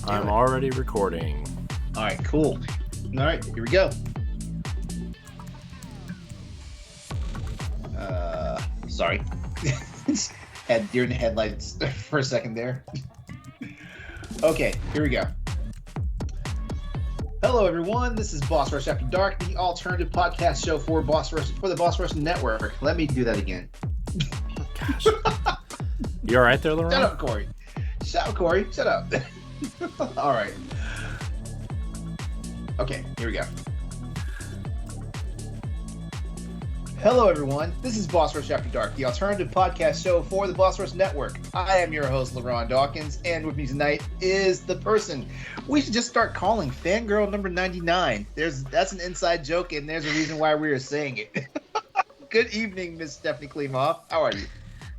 I'm already recording. All right, cool. All right, here we go. Sorry. Had deer in the headlights for a second there. Okay, here we go. Hello, everyone. This is Boss Rush After Dark, the alternative podcast show for the Boss Rush Network. Let me do that again. Gosh. You all right there, LeRon? Shut up, Corey. Shut up. All right. Okay, here we go. Hello, everyone. This is Boss Rush After Dark, the alternative podcast show for the Boss Rush Network. I am your host, LeRon Dawkins, and with me tonight is the person we should just start calling Fangirl number 99. That's an inside joke, and there's a reason why we are saying it. Good evening, Miss Stephanie Klimoff. How are you?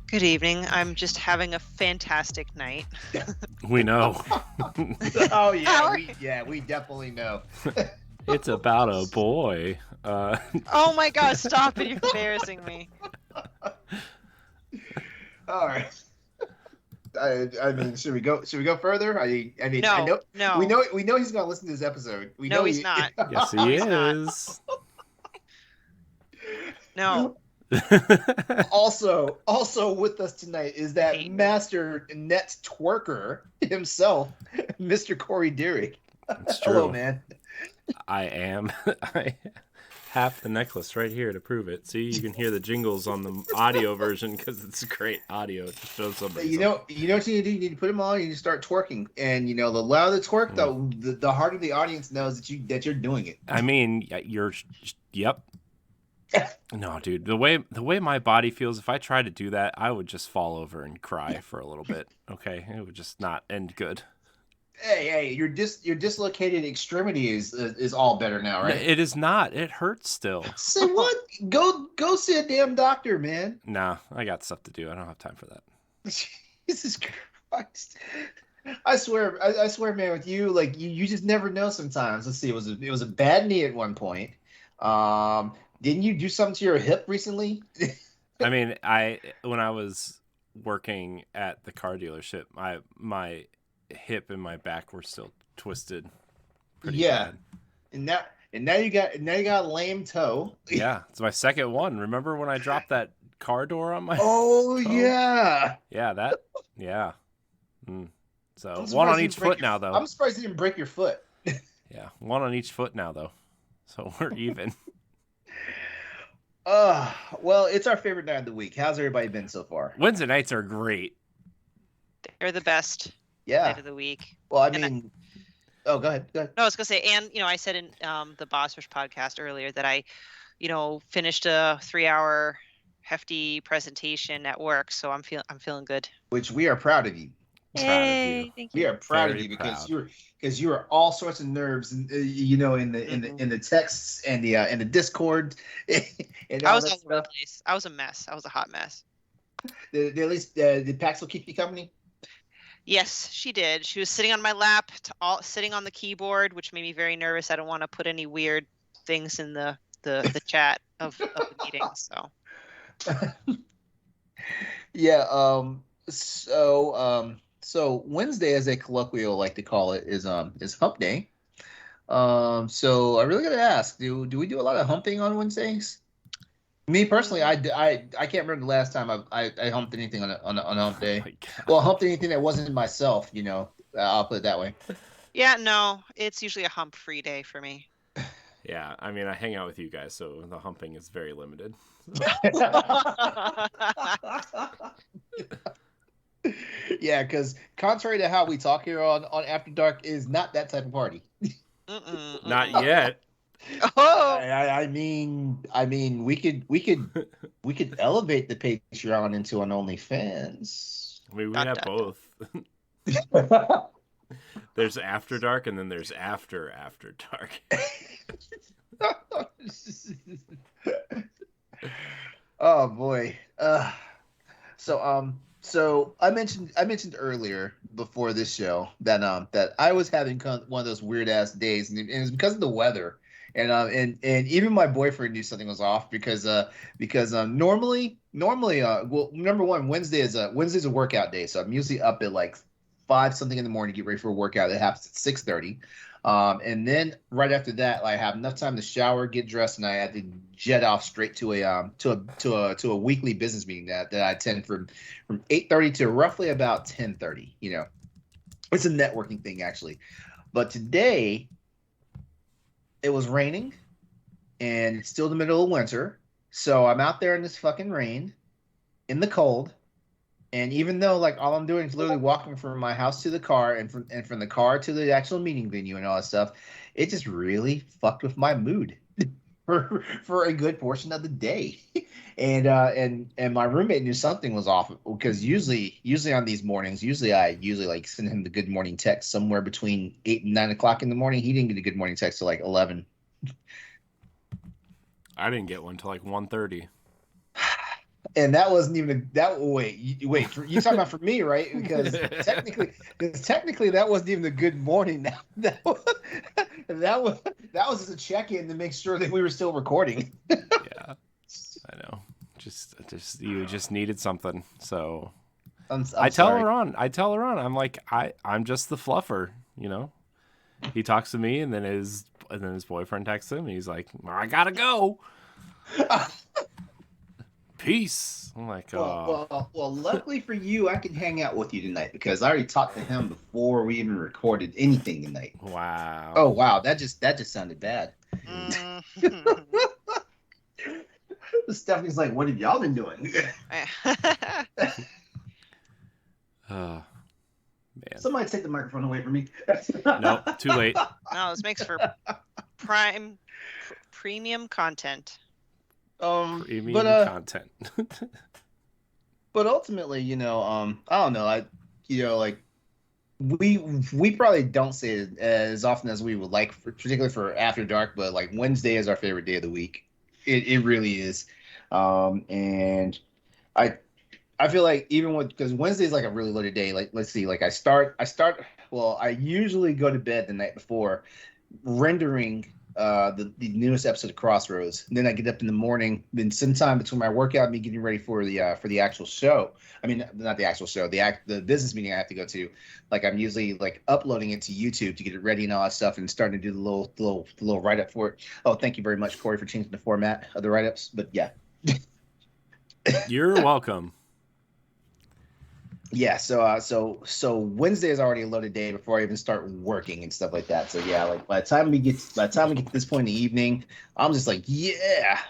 Good evening. I'm just having a fantastic night. We know. Oh, yeah. We definitely know. It's about a boy. Oh my God! Stop it! You're embarrassing me. All right. I mean, should we go further? I mean, No. We know he's gonna listen to this episode. He's not. Yes, he is. No. Also with us tonight is that master net twerker himself, Mr. Corey Deering. It's true. Hello, man. I have the necklace right here to prove it. See, you can hear the jingles on the audio version because it's great audio. It just shows somebody. You know what you need to do? You need to put them on and you start twerking. And the louder the twerk, the harder the audience knows that you're doing it. I mean, yep. No, dude, the way my body feels, if I tried to do that, I would just fall over and cry for a little bit. Okay, it would just not end good. Hey, your dislocated extremity is all better now, right? It is not. It hurts still. Say what? Go see a damn doctor, man. Nah, I got stuff to do. I don't have time for that. Jesus Christ. I swear, man, with you, like you just never know sometimes. Let's see, it was a bad knee at one point. Didn't you do something to your hip recently? I mean, when I was working at the car dealership, my hip and my back were still twisted pretty bad. And now you got a lame toe. Yeah, it's my second one. Remember when I dropped that car door on my toe? Yeah, So one on each foot now, though. I'm surprised you didn't break your foot. Yeah, one on each foot now, though, so we're even. Well, it's our favorite night of the week. How's everybody been so far? Wednesday nights are great. They're the best night of the week. Well, I mean, go ahead. No, I was gonna say, and I said in the Boss Rush podcast earlier that I, finished a 3-hour hefty presentation at work, so I'm feeling good. Which we are proud of you. Yay! Thank you. We are proud of you because you are all sorts of nerves, in the texts and the Discord. And I was all over the place. I was a mess. I was a hot mess. At least did Paxil keep you company? Yes, she did. She was sitting on my lap, sitting on the keyboard, which made me very nervous. I don't want to put any weird things in the chat of the meeting. So. Yeah. So Wednesday, as they colloquially like to call it, is Hump Day. So I really gotta ask, do we do a lot of humping on Wednesdays? Me personally, I can't remember the last time I humped anything on a Hump Day. Well, humped anything that wasn't myself. I'll put it that way. Yeah, no, it's usually a hump-free day for me. Yeah, I mean, I hang out with you guys, so the humping is very limited. Yeah, because contrary to how we talk here on After Dark, is not that type of party. Not yet. Oh, I mean, we could elevate the Patreon into an OnlyFans. I mean, we have both. There's After Dark, and then there's After Dark. Oh boy. So I mentioned earlier before this show that I was having one of those weird ass days, and it was because of the weather. And even my boyfriend knew something was off because normally well, number one, Wednesday's a workout day, so I'm usually up at like 5 something in the morning to get ready for a workout that happens at 6:30. And then right after that, I have enough time to shower, get dressed, and I had to jet off straight to a weekly business meeting that I attend from 8:30 to roughly about 10:30. It's a networking thing actually. But today it was raining, and it's still the middle of winter, so I'm out there in this fucking rain, in the cold. And even though like all I'm doing is literally walking from my house to the car and from the car to the actual meeting venue and all that stuff, it just really fucked with my mood for a good portion of the day. And my roommate knew something was off because usually on these mornings, I like send him the good morning text somewhere between 8 and 9 o'clock in the morning. He didn't get a good morning text till like 11. I didn't get one till like 1:30. And that wasn't even wait, you talking about for me, right? Because technically that wasn't even a good morning. That was just a check-in to make sure that we were still recording. Yeah, I know. Just you just needed something. So I tell LeRon, I'm like, I'm just the fluffer, He talks to me, and then his boyfriend texts him, and he's like, I gotta go. Peace. I'm like, well, luckily for you, I can hang out with you tonight because I already talked to him before we even recorded anything tonight. Wow. Oh wow, that just sounded bad. Stephanie's like, what have y'all been doing? Man. Somebody take the microphone away from me. Nope, too late. No, this makes for premium content. Premium content. But ultimately, I don't know. Like we probably don't say it as often as we would like, particularly for After Dark. But like Wednesday is our favorite day of the week. It really is. And I feel like even because Wednesday is like a really loaded day. Like let's see, like I start. Well, I usually go to bed the night before, rendering the newest episode of Crossroads. And then I get up in the morning, then sometime between my workout and me getting ready for the actual show. I mean, not the actual show, the business meeting I have to go to. Like I'm usually like uploading it to YouTube to get it ready and all that stuff, and starting to do the little write up for it. Oh, thank you very much, Corey, for changing the format of the write ups. But yeah, you're welcome. Yeah, so Wednesday is already a loaded day before I even start working and stuff like that. So yeah, like by the time we get to this point in the evening, I'm just like, yeah.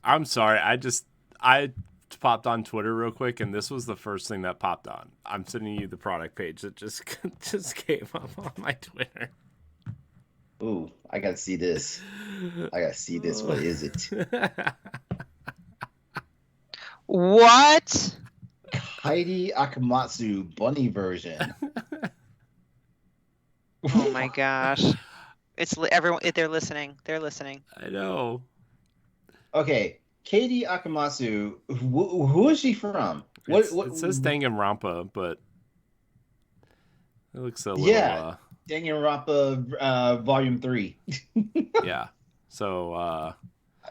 I'm sorry, I popped on Twitter real quick, and this was the first thing that popped on. I'm sending you the product page that just came up on my Twitter. Ooh, I gotta see this. What is it? What? Heidi Akamatsu bunny version. Oh my gosh! It's everyone. They're listening. I know. Okay, Katie Akamatsu. Who is she from? What it says Danganronpa, but it looks a little. Yeah, Danganronpa Volume 3. Yeah. So. I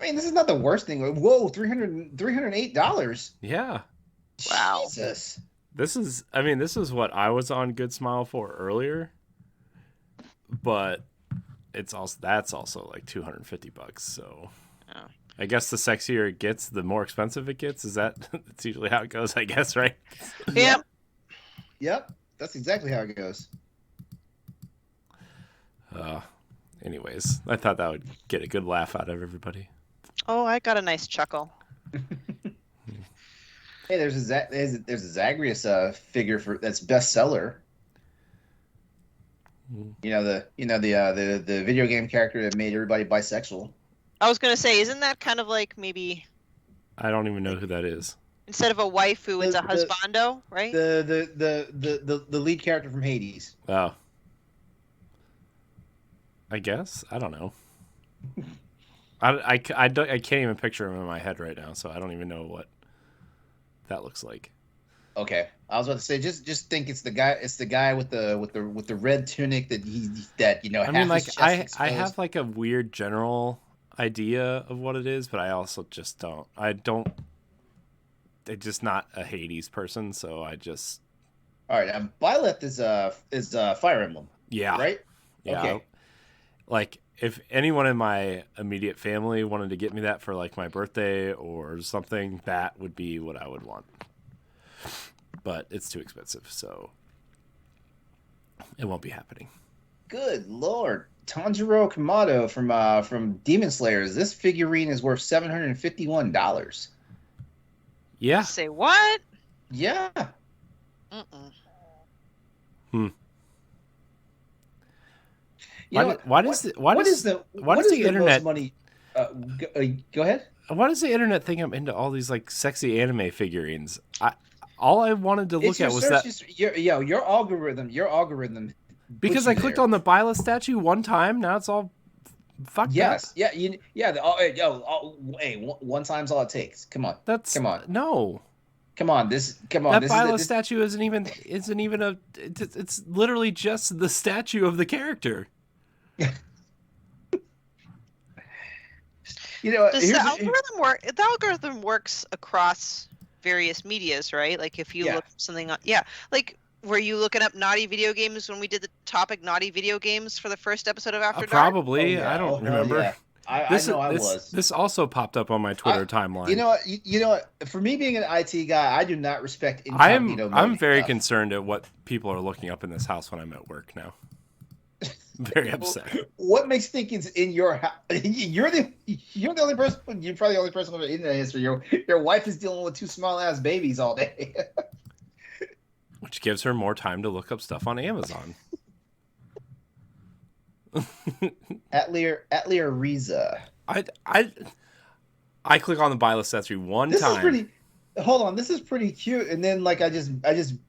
mean, this is not the worst thing. Whoa, $308. Yeah. Wow. Jesus. This is what I was on Good Smile for earlier, but that's also like $250. So I guess the sexier it gets, the more expensive it gets. Is that's usually how it goes, I guess, right? Yep. That's exactly how it goes. Anyways, I thought that would get a good laugh out of everybody. Oh, I got a nice chuckle. Hey, there's a Zagreus figure that's bestseller. The video game character that made everybody bisexual. I was gonna say, isn't that kind of like maybe? I don't even know who that is. Instead of a waifu, it's a husbando, right? The lead character from Hades. Oh. I guess. I don't know. I can't even picture him in my head right now, so I don't even know what that looks like. Okay, I was about to say just think it's the guy with the red tunic that I mean, like I have like a weird general idea of what it is, but I also just don't. It's just not a Hades person, so I just All right. Byleth is Fire Emblem. Yeah. Right. Yeah. Okay. Like, if anyone in my immediate family wanted to get me that for like my birthday or something, that would be what I would want. But it's too expensive, so it won't be happening. Good Lord. Tanjiro Kamado from Demon Slayers. This figurine is worth $751. Yeah. Say what? Yeah. Mm-mm. Why does the internet most money? Go ahead. Why does the internet think I'm into all these like sexy anime figurines? All I wanted to look at was that your algorithm. because I clicked on the Byla statue one time. Now it's all fucked up. Yes, yeah, hey, one time's all it takes. Come on, no. Come on, that Byla statue isn't even a. It's literally just the statue of the character. Does the algorithm work? The algorithm works across various medias, right? Like if you look something up, like were you looking up naughty video games when we did the topic naughty video games for the first episode of After Dark? Probably. I don't remember. Yeah. I was. This also popped up on my Twitter timeline. You know what? For me being an IT guy, I do not respect incognito. I'm very concerned at what people are looking up in this house when I'm at work now. Very upset. What makes you think it's in your house? You're the only person. You're probably the only person with internet history. Your wife is dealing with two small ass babies all day, which gives her more time to look up stuff on Amazon. Atlier Riza. I click on the Byla statue one time. Hold on, this is pretty cute. And then like I just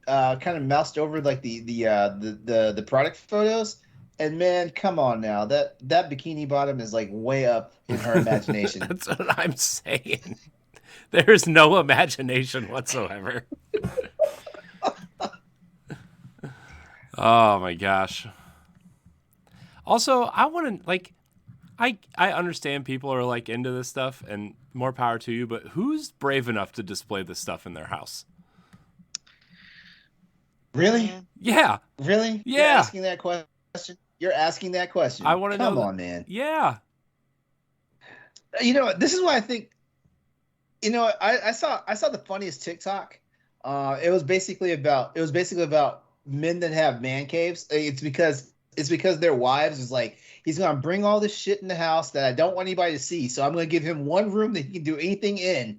kind of moused over like the product photos. And man, come on now. That bikini bottom is like way up in her imagination. That's what I'm saying. There's no imagination whatsoever. Oh my gosh. Also, I want to like I understand people are like into this stuff and more power to you, but who's brave enough to display this stuff in their house? Really? Yeah. Really? Yeah. You're asking that question? You're asking that question. I want to know. Come on, man. Yeah. This is why I think. I saw the funniest TikTok. It was basically about men that have man caves. It's because their wives is like, he's gonna bring all this shit in the house that I don't want anybody to see. So I'm gonna give him one room that he can do anything in,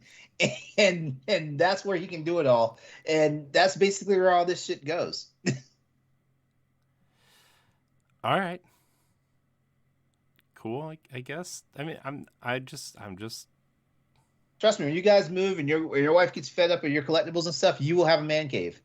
and that's where he can do it all. And that's basically where all this shit goes. All right. Cool, I guess. I mean, I'm just. Trust me, when you guys move and your wife gets fed up with your collectibles and stuff, you will have a man cave.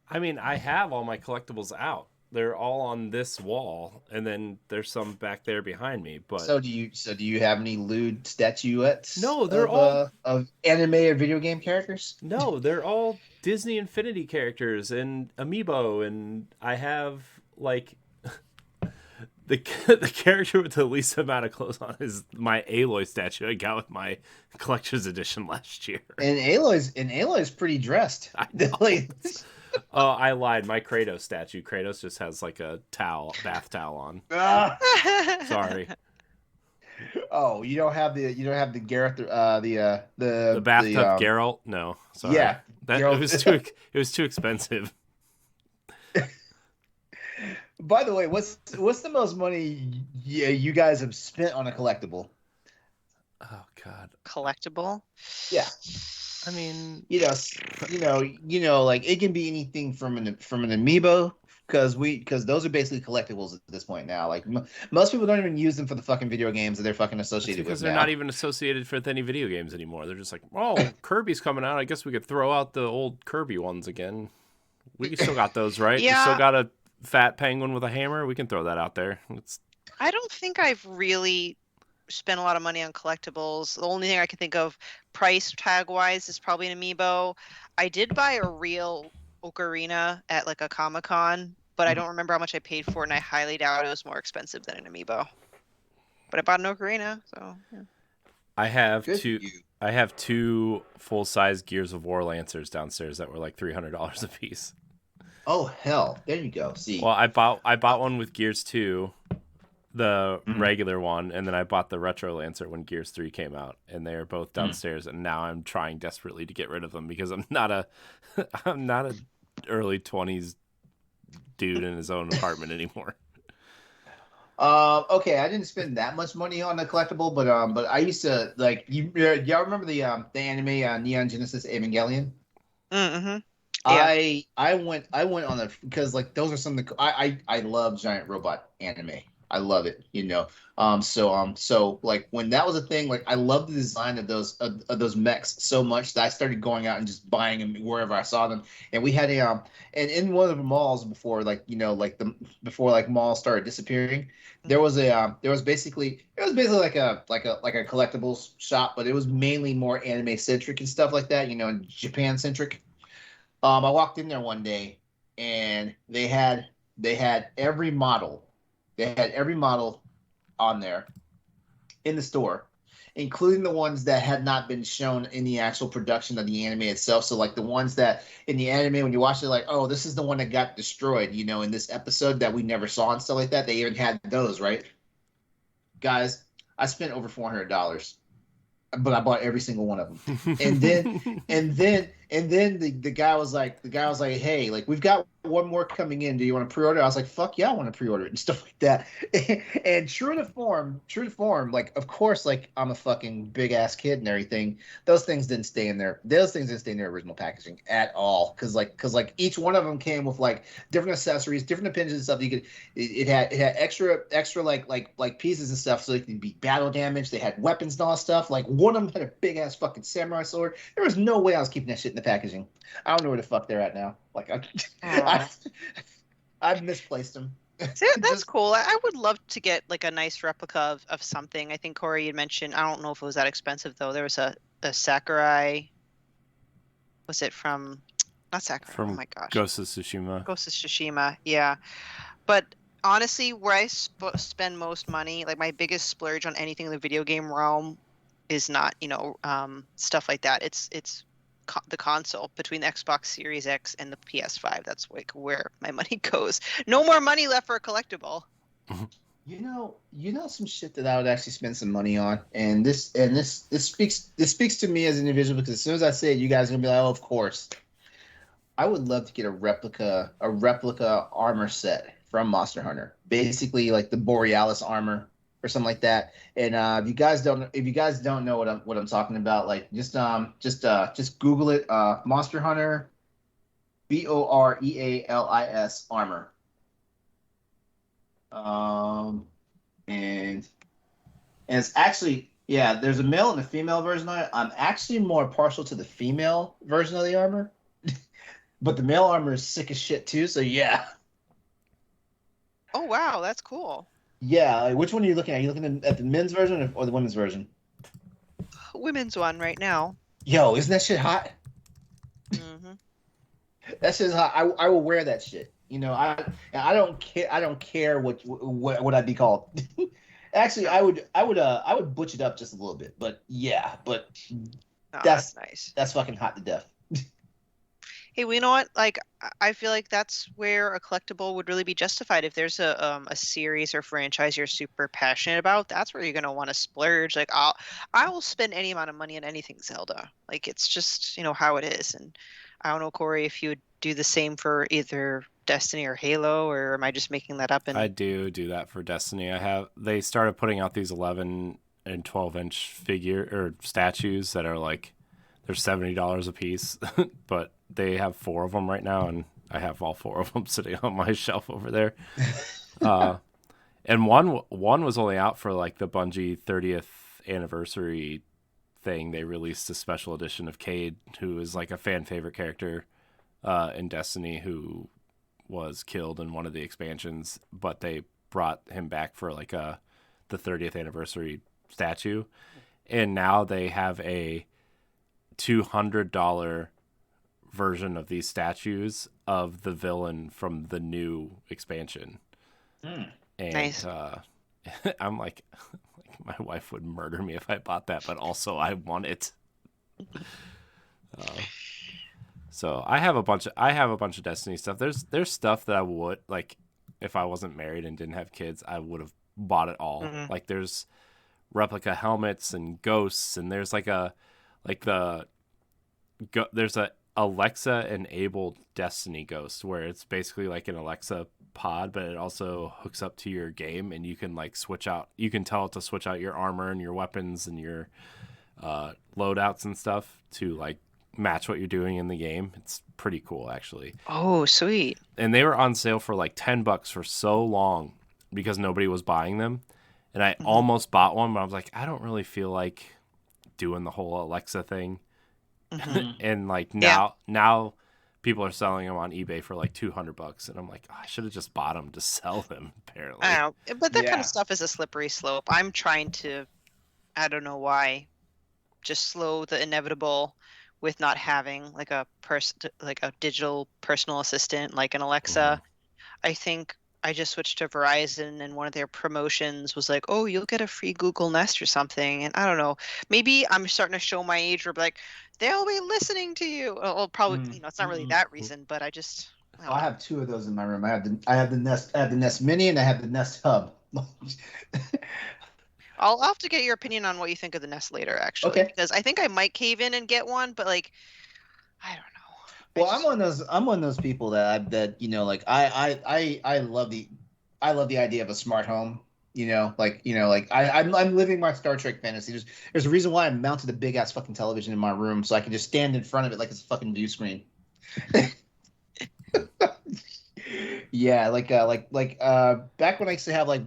I mean, I have all my collectibles out. They're all on this wall, and then there's some back there behind me. But so do you have any lewd statuettes? No, they're all of anime or video game characters. No, they're all Disney Infinity characters and Amiibo, and I have like. The character with the least amount of clothes on is my Aloy statue I got with my collector's edition last year. And Aloy's pretty dressed. Oh, I lied. My Kratos statue. Kratos just has like a bath towel on. Sorry. Oh, you don't have the Gareth the bathtub Geralt? No, sorry. Yeah, it was too expensive. By the way, what's the most money you guys have spent on a collectible? Oh God, collectible? Yeah, I mean, like it can be anything from an amiibo because those are basically collectibles at this point now. Like most people don't even use them for the fucking video games that they're fucking associated with. Because they're not even associated with any video games anymore. They're just like, oh, Kirby's coming out. I guess we could throw out the old Kirby ones again. We still got those, right? Yeah. We still got a fat penguin with a hammer. We can throw that out there. I don't think I've really spent a lot of money on collectibles. The only thing I can think of price tag wise is probably an amiibo. I did buy a real ocarina at like a Comic-Con, but I don't remember how much I paid for it, and I highly doubt it was more expensive than an amiibo. But I bought an ocarina, so yeah. I have two full-size Gears of War Lancers downstairs that were like $300 a piece. Oh hell, there you go. See, Well, I bought one with Gears 2, the Mhm. regular one, and then I bought the Retro Lancer when Gears 3 came out, and they are both Mm. downstairs, and now I'm trying desperately to get rid of them because I'm not a I'm not a early 20s dude in his own apartment anymore. Okay, I didn't spend that much money on the collectible, but I used to like y'all remember the anime Neon Genesis Evangelion? Mm-hmm. Yeah. I went on a because like those are some of the I love giant robot anime. I love it, you know. So like when that was a thing, like I love the design of those mechs so much that I started going out and just buying them wherever I saw them. And we had a and in one of the malls before like you know like the before like malls started disappearing, there was basically like a collectibles shop, but it was mainly more anime centric and stuff like that, you know, Japan centric. I walked in there one day and they had every model. They had every model on there in the store, including the ones that had not been shown in the actual production of the anime itself. So like the ones that in the anime when you watch it, like, oh, this is the one that got destroyed, you know, in this episode that we never saw and stuff like that. They even had those, right? Guys, I spent over $400, but I bought every single one of them. And then the guy was like, hey, like we've got one more coming in. Do you want to pre-order? I was like, fuck yeah, I want to pre-order it and stuff like that. And true to form, like of course, like I'm a fucking big ass kid and everything. Those things didn't stay in there. Those things didn't stay in their original packaging at all. Cause like each one of them came with like different accessories, different appendage and stuff. You could it had extra like pieces and stuff so it could be battle damage. They had weapons and all that stuff. Like one of them had a big ass fucking samurai sword. There was no way I was keeping that shit in the packaging. I don't know where the fuck they're at now. Like I, I've misplaced them. See, that's Just cool. I would love to get like a nice replica of something. I think Corey had mentioned, I don't know if it was that expensive though. There was a Sakurai, was it from, not Sakurai, oh From my gosh, Ghost of Tsushima. Ghost of Tsushima. Yeah. But honestly, where I spend most money, like my biggest splurge on anything in the video game realm is not, stuff like that. It's the console between the Xbox Series X and the PS5. That's like where my money goes. No more money left for a collectible. you know some shit that I would actually spend some money on, and this speaks to me as an individual because as soon as I say it, you guys are gonna be like, oh, of course. I would love to get a replica armor set from Monster Hunter. Basically, like the Borealis armor or something like that. And if you guys don't know what I'm talking about, like just Google it. Monster Hunter, Borealis armor. Um, and and it's actually yeah. There's a male and a female version of it. I'm actually more partial to the female version of the armor. But the male armor is sick as shit too. So yeah, Oh wow, that's cool. yeah. Like, which one are you looking at? Are you looking at the men's version or the women's version? Women's one right now. Yo, isn't that shit hot? Hmm. That shit's hot. I will wear that shit. You know, I don't care. I don't care what I'd be called. Actually, I would butch it up just a little bit. But yeah, but Oh, that's that's nice. that's fucking hot to death. Hey, well, you know what? Like, I feel like that's where a collectible would really be justified. If there's a series or franchise you're super passionate about, that's where you're gonna want to splurge. Like, I will spend any amount of money on anything Zelda. Like, it's just how it is. And I don't know, Corey, if you would do the same for either Destiny or Halo, or am I just making that up? I And do that for Destiny. They started putting out these 11 and 12-inch figure or statues that are like they're $70 a piece, but they have 4 of them right now, and I have all 4 of them sitting on my shelf over there. And one was only out for like the Bungie 30th anniversary thing. They released a special edition of Cade, who is like a fan favorite character in Destiny, who was killed in one of the expansions, but they brought him back for like the 30th anniversary statue, and now they have a $200 version of these statues of the villain from the new expansion. Mm. And nice. I'm like my wife would murder me if I bought that, but also I want it. So I have a bunch of Destiny stuff. There's stuff that I would like if I wasn't married and didn't have kids, I would have bought it all. Mm-hmm. Like there's replica helmets and ghosts, and there's there's a Alexa enabled Destiny ghost where it's basically like an Alexa pod, but it also hooks up to your game, and you can like switch out. You can tell it to switch out your armor and your weapons and your loadouts and stuff to like match what you're doing in the game. It's pretty cool, actually. Oh, sweet. And they were on sale for like $10 for so long because nobody was buying them. And I almost bought one, but I was like, I don't really feel like doing the whole Alexa thing. And like now people are selling them on eBay for like $200, and I'm like, oh, I should have just bought them to sell them. Apparently, I don't know, but that kind of stuff is a slippery slope. I'm trying to, I don't know why, just slow the inevitable with not having like a digital personal assistant like an Alexa. I think I just switched to Verizon, and one of their promotions was like, oh, you'll get a free Google Nest or something. And I don't know, maybe I'm starting to show my age where like, they'll be listening to you. Well, probably, it's not really that reason, but I just. I have two of those in my room. I have the Nest Mini, and I have the Nest Hub. I'll have to get your opinion on what you think of the Nest later, actually. Okay. Because I think I might cave in and get one, but like, I don't know. Well, I'm one of those people that like I love the idea of a smart home. I'm living my Star Trek fantasy. There's a reason why I mounted a big ass fucking television in my room, so I can just stand in front of it like it's a fucking view screen. Yeah, back when I used to have I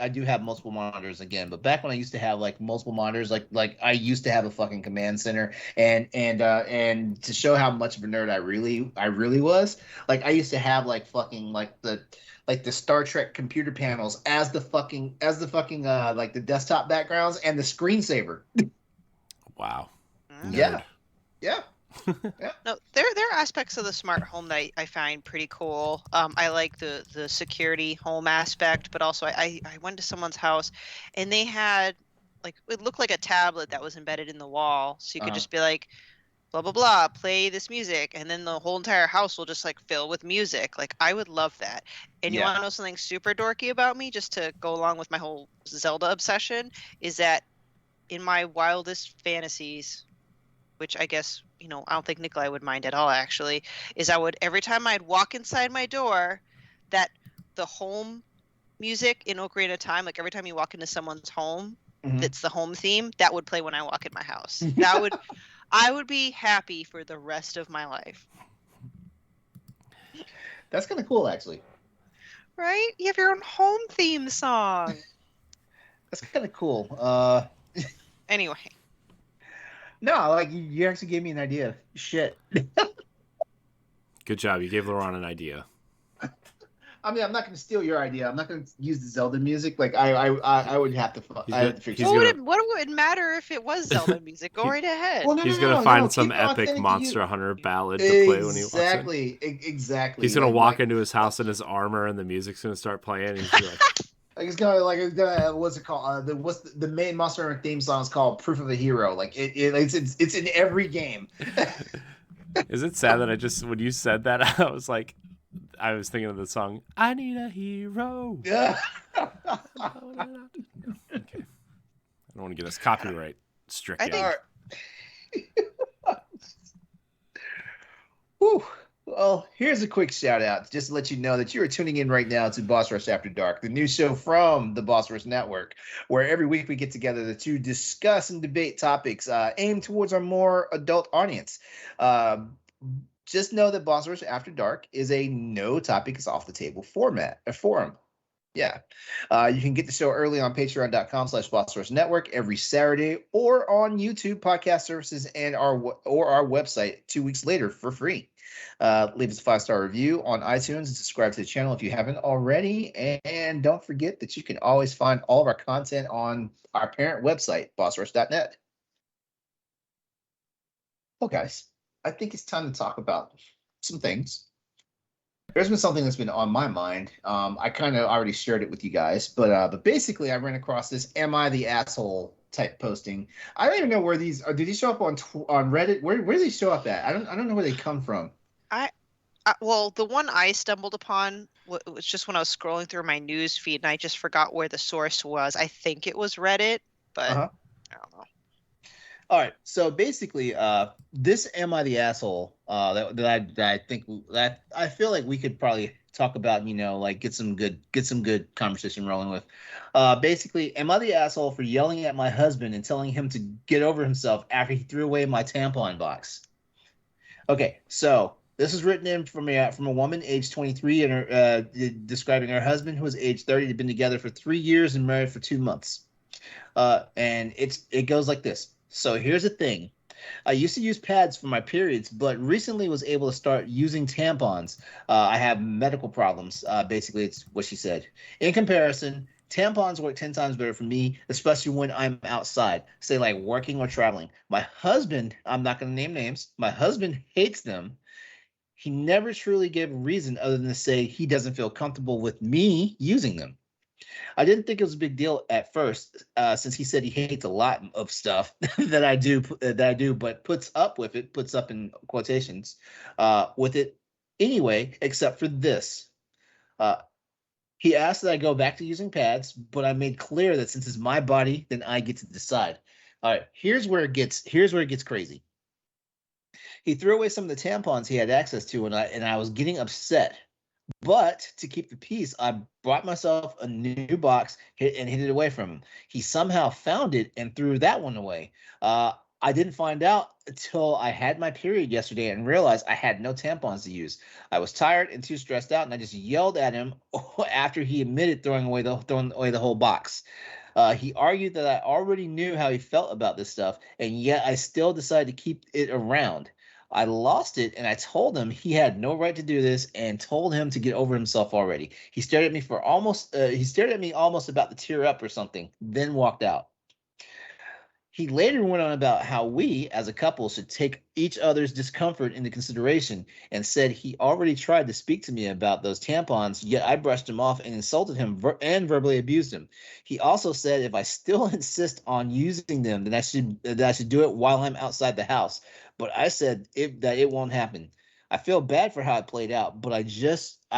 do have multiple monitors again, but back when I used to have like multiple monitors, like I used to have a fucking command center, and to show how much of a nerd I really was, like I used to have like fucking like the Star Trek computer panels as the fucking like the desktop backgrounds and the screensaver. Wow. Yeah. Yeah. No, there are aspects of the smart home that I find pretty cool. I like the security home aspect, but also I went to someone's house and they had like, it looked like a tablet that was embedded in the wall, so you could just be like, blah blah blah, play this music, and then the whole entire house will just like fill with music. Like, I would love that. And you want to know something super dorky about me, just to go along with my whole Zelda obsession, is that in my wildest fantasies, which I guess, I don't think Nikolai would mind at all, actually, is every time I'd walk inside my door, that the home music in Ocarina of Time, like every time you walk into someone's home, that's the home theme, that would play when I walk in my house. I would be happy for the rest of my life. That's kind of cool, actually. Right? You have your own home theme song. That's kind of cool. Anyway. No, like you actually gave me an idea. Shit. Good job. You gave LeRon an idea. I mean, I'm not going to steal your idea. I'm not going to use the Zelda music. Like I would have to. What would it matter if it was Zelda music? Go right ahead. Well, he's going to find some epic Monster Hunter ballad to play when he walks in. Exactly. He's going to walk into his house in his armor, and the music's going to start playing. And he's gonna it's gonna what's it called? The main Monster Hunter theme song is called "Proof of a Hero." Like it's in every game. Is it sad that when you said that, I was like, I was thinking of the song "I Need a Hero." Yeah. Okay. I don't want to get us copyright stricken. Whew. Well, here's a quick shout out just to let you know that you are tuning in right now to Boss Rush After Dark, the new show from the Boss Rush Network, where every week we get together to discuss and debate topics aimed towards our more adult audience. Just know that Boss Rush After Dark is a no topic is off the table forum. Yeah. You can get the show early on patreon.com/Boss Network every Saturday, or on YouTube podcast services and our website 2 weeks later for free. Leave us a 5-star review on iTunes and subscribe to the channel if you haven't already. And don't forget that you can always find all of our content on our parent website, bossrush.net. Well, guys, I think it's time to talk about some things. There's been something that's been on my mind. I kind of already shared it with you guys, but basically I ran across this "Am I the Asshole" type posting. I don't even know where these are. Do these show up on Reddit? Where do they show up at? I don't know where they come from. Well, the one I stumbled upon was just when I was scrolling through my news feed, and I just forgot where the source was. I think it was Reddit, but Uh-huh. I don't know. All right. So basically, this "Am I the Asshole?" That I think that I feel like we could probably talk about. Like get some good conversation rolling with. Basically, am I the asshole for yelling at my husband and telling him to get over himself after he threw away my tampon box? Okay, so this is written in from a woman aged 23 and describing her husband who was age 30. They've been together for 3 years and married for 2 months. And it goes like this. So here's the thing. I used to use pads for my periods, but recently was able to start using tampons. I have medical problems. Basically, it's what she said. In comparison, tampons work 10 times better for me, especially when I'm outside, say like working or traveling. My husband, I'm not going to name names, my husband hates them. He never truly gave a reason other than to say he doesn't feel comfortable with me using them. I didn't think it was a big deal at first, since he said he hates a lot of stuff that I do, but puts up in quotations, with it anyway, except for this. Uh, he asked that I go back to using pads, but I made clear that since it's my body, then I get to decide. All right, here's where it gets crazy. He threw away some of the tampons he had access to, and I was getting upset. But to keep the peace, I brought myself a new box and hid it away from him. He somehow found it and threw that one away. I didn't find out until I had my period yesterday and realized I had no tampons to use. I was tired and too stressed out, and I just yelled at him after he admitted throwing away the whole box. He argued that I already knew how he felt about this stuff, and yet I still decided to keep it around. I lost it and I told him he had no right to do this and told him to get over himself already. He stared at me almost about to tear up or something, then walked out. He later went on about how we, as a couple, should take each other's discomfort into consideration and said he already tried to speak to me about those tampons, yet I brushed him off and insulted him and verbally abused him. He also said if I still insist on using them, then I should do it while I'm outside the house. But I said that it won't happen. I feel bad for how it played out, but I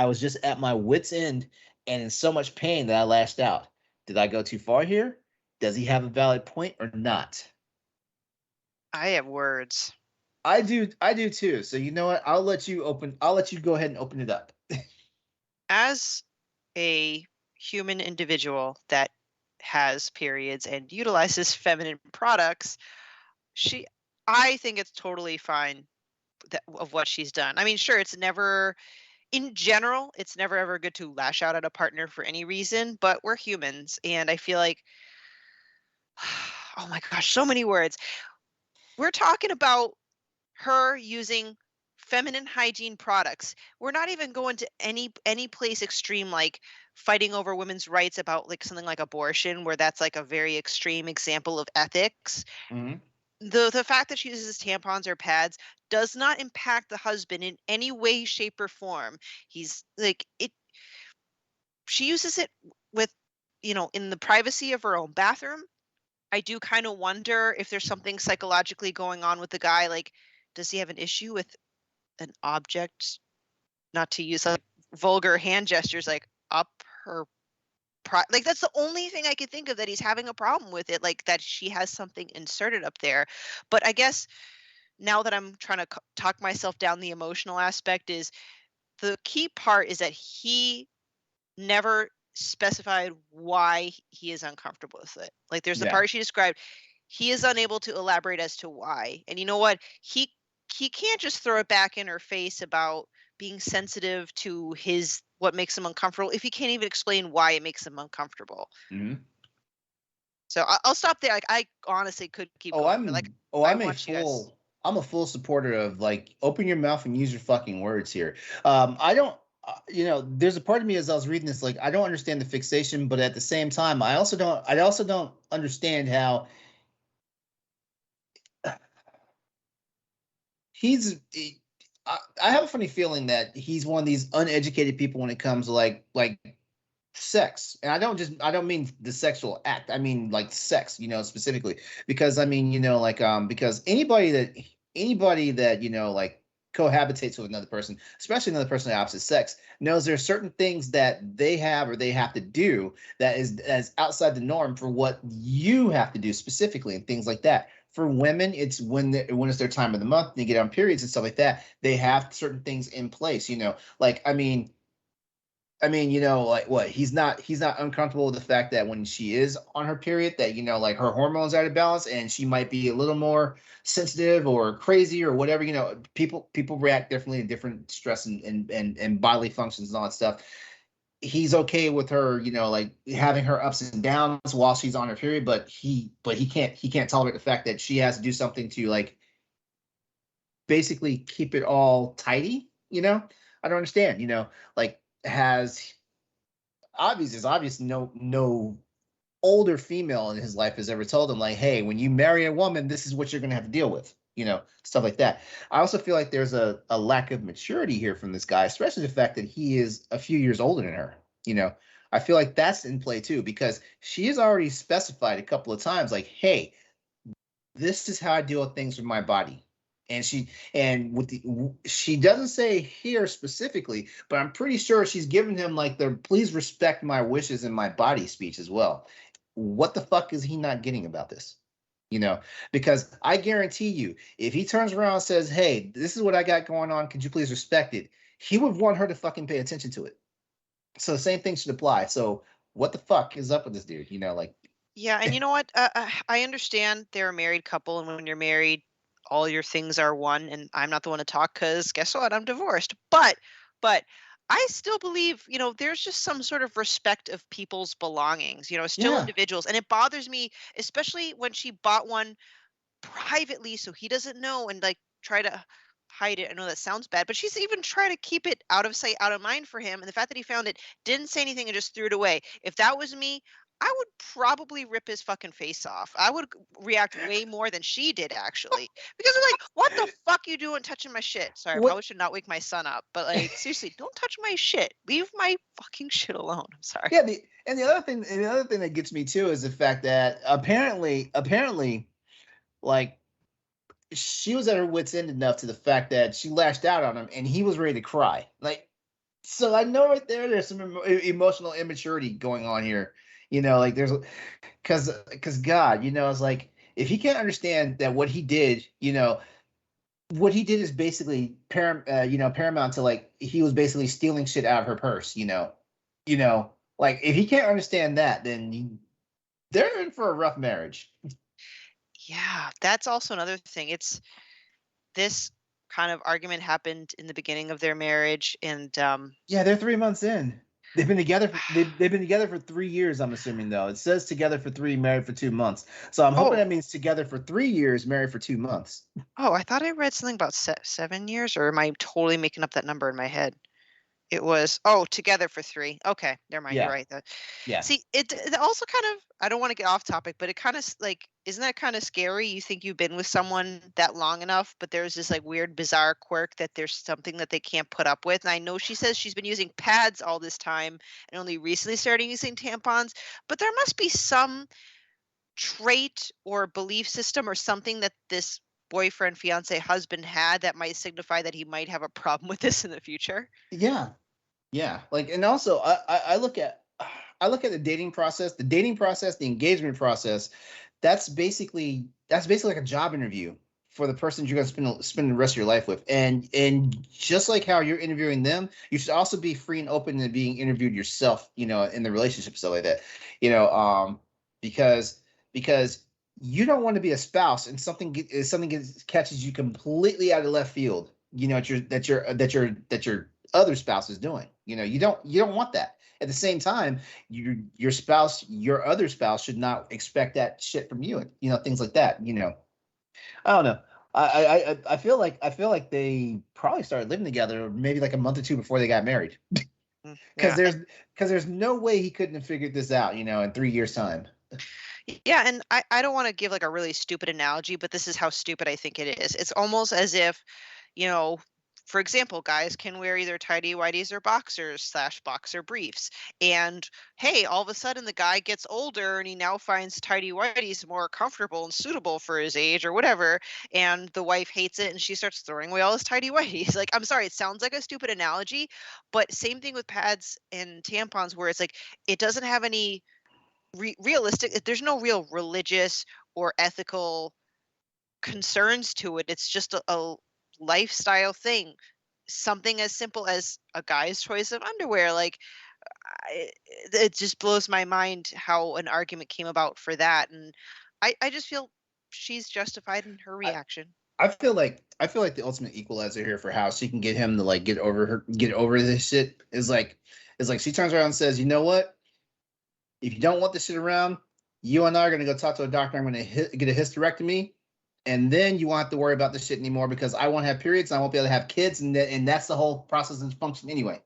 was just at my wit's end and in so much pain that I lashed out. Did I go too far here? Does he have a valid point or not? I have words. I do too. So you know what? I'll let you go ahead and open it up. As a human individual that has periods and utilizes feminine products, I think it's totally fine of what she's done. I mean, sure, in general, it's never ever good to lash out at a partner for any reason, but we're humans, and I feel like, oh my gosh, so many words. We're talking about her using feminine hygiene products. We're not even going to any place extreme like fighting over women's rights about like something like abortion, where that's like a very extreme example of ethics. Mm-hmm. The fact that she uses tampons or pads does not impact the husband in any way, shape, or form. He's like it. She uses it with, in the privacy of her own bathroom. I do kind of wonder if there's something psychologically going on with the guy. Like, does he have an issue with an object? Not to use like vulgar hand gestures, like up her. Like that's the only thing I could think of that he's having a problem with it. Like that she has something inserted up there. But I guess now that I'm trying to talk myself down the emotional aspect, is the key part is that he never specified why he is uncomfortable with it. Like there's the Yeah. part she described. He is unable to elaborate as to why. And you know what? He can't just throw it back in her face about being sensitive to what makes him uncomfortable if he can't even explain why it makes him uncomfortable. Mm-hmm. So I'll stop there. Like I honestly could keep going, but like I want you guys. I'm a full supporter of like open your mouth and use your fucking words here. I don't. There's a part of me as I was reading this, like I don't understand the fixation, but at the same time, I also don't understand how he's. I have a funny feeling that he's one of these uneducated people when it comes to like sex. And I don't mean the sexual act. I mean like sex, specifically. Because I mean, because anybody that, like cohabitates with another person, especially another person of the opposite sex, knows there are certain things that they have or they have to do that is outside the norm for what you have to do specifically, and things like that. For women, it's when it's their time of the month, they get on periods and stuff like that. They have certain things in place, like like what? He's not uncomfortable with the fact that when she is on her period, that like her hormones are out of balance and she might be a little more sensitive or crazy or whatever. People react differently to different stress and bodily functions and all that stuff. He's okay with her, like having her ups and downs while she's on her period, but he can't tolerate the fact that she has to do something to like basically keep it all tidy. I don't understand. Like has it's obvious no older female in his life has ever told him like, hey, when you marry a woman, this is what you're going to have to deal with, stuff like that. I also feel like there's a lack of maturity here from this guy, especially the fact that he is a few years older than her. I feel like that's in play too, because she has already specified a couple of times like, hey, this is how I deal with things with my body. And she doesn't say here specifically, but I'm pretty sure she's given him like the please respect my wishes and my body speech as well. What the fuck is he not getting about this? Because I guarantee you, if he turns around and says, hey, this is what I got going on, could you please respect it? He would want her to fucking pay attention to it. So the same thing should apply. So what the fuck is up with this dude? Like. Yeah, and you know what? I understand they're a married couple, and when you're married, all your things are one. And I'm not the one to talk because guess what? I'm divorced. But I still believe, there's just some sort of respect of people's belongings, still Yeah. individuals. And it bothers me, especially when she bought one privately so he doesn't know and like try to hide it. I know that sounds bad, but she's even trying to keep it out of sight, out of mind for him. And the fact that he found it, didn't say anything, and just threw it away. If that was me, I would probably rip his fucking face off. I would react way more than she did, actually, because I'm like, what the fuck you doing touching my shit? Sorry, I probably should not wake my son up, but like, seriously, don't touch my shit. Leave my fucking shit alone. I'm sorry. Yeah. The other thing that gets me too is the fact that apparently, like she was at her wits' end enough to the fact that she lashed out on him and he was ready to cry. Like, so I know right there's some emotional immaturity going on here. Like there's because God, it's like if he can't understand that what he did, what he did is basically paramount to like he was basically stealing shit out of her purse. Like if he can't understand that, then they're in for a rough marriage. Yeah, that's also another thing. It's this kind of argument happened in the beginning of their marriage, and yeah, they're 3 months in. They've been together. They've been together for 3 years. I'm assuming though. It says together for 3, married for 2 months. So I'm hoping that means together for 3 years, married for 2 months. Oh, I thought I read something about 7 years, or am I totally making up that number in my head? It was together for 3. Okay, never mind. Yeah. You're right. Yeah. See, it also kind of, I don't want to get off topic, but it kind of like, isn't that kind of scary? You think you've been with someone that long enough, but there's this like weird, bizarre quirk that there's something that they can't put up with. And I know she says she's been using pads all this time and only recently started using tampons, but there must be some trait or belief system or something that this boyfriend, fiance, husband had that might signify that he might have a problem with this in the future. Yeah. Like, and also I look at the dating process, the engagement process. That's basically like a job interview for the person you're going to spend the rest of your life with. And just like how you're interviewing them, you should also be free and open to being interviewed yourself, in the relationship, stuff like that, because you don't want to be a spouse and something catches you completely out of left field, that your other spouse is doing. You don't want that. At the same time, your other spouse should not expect that shit from you, and things like that. I don't know. I feel like they probably started living together maybe like a month or 2 before they got married, because there's no way he couldn't have figured this out, in 3 years' time. Yeah, and I don't want to give like a really stupid analogy, but this is how stupid I think it is. It's almost as if, for example, guys can wear either tidy whities or boxers / boxer briefs. And hey, all of a sudden the guy gets older and he now finds tidy whities more comfortable and suitable for his age or whatever. And the wife hates it and she starts throwing away all his tidy whities. Like, I'm sorry, it sounds like a stupid analogy, but same thing with pads and tampons where it's like, it doesn't have any realistic, there's no real religious or ethical concerns to it. It's just a lifestyle thing. Something as simple as a guy's choice of underwear. Like, it just blows my mind how an argument came about for that. And I just feel she's justified in her reaction. I feel like the ultimate equalizer here for how she can get him to like get over this shit is like she turns around and says, you know what? If you don't want this shit around, you and I are gonna go talk to a doctor. I'm gonna get a hysterectomy. And then you won't have to worry about this shit anymore because I won't have periods and I won't be able to have kids. And that's the whole process and function anyway.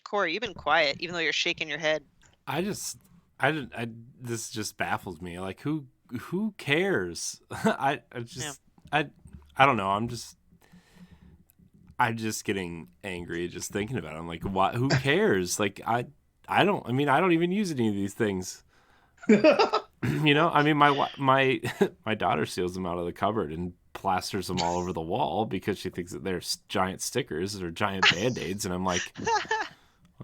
Corey, you've been quiet, even though you're shaking your head. This just baffles me. Like, who cares? I don't know. I'm just getting angry just thinking about it. I'm like, why? Who cares? Like, I don't even use any of these things. You know, I mean, my daughter steals them out of the cupboard and plasters them all over the wall because she thinks that they're giant stickers or giant Band-Aids, and I'm like,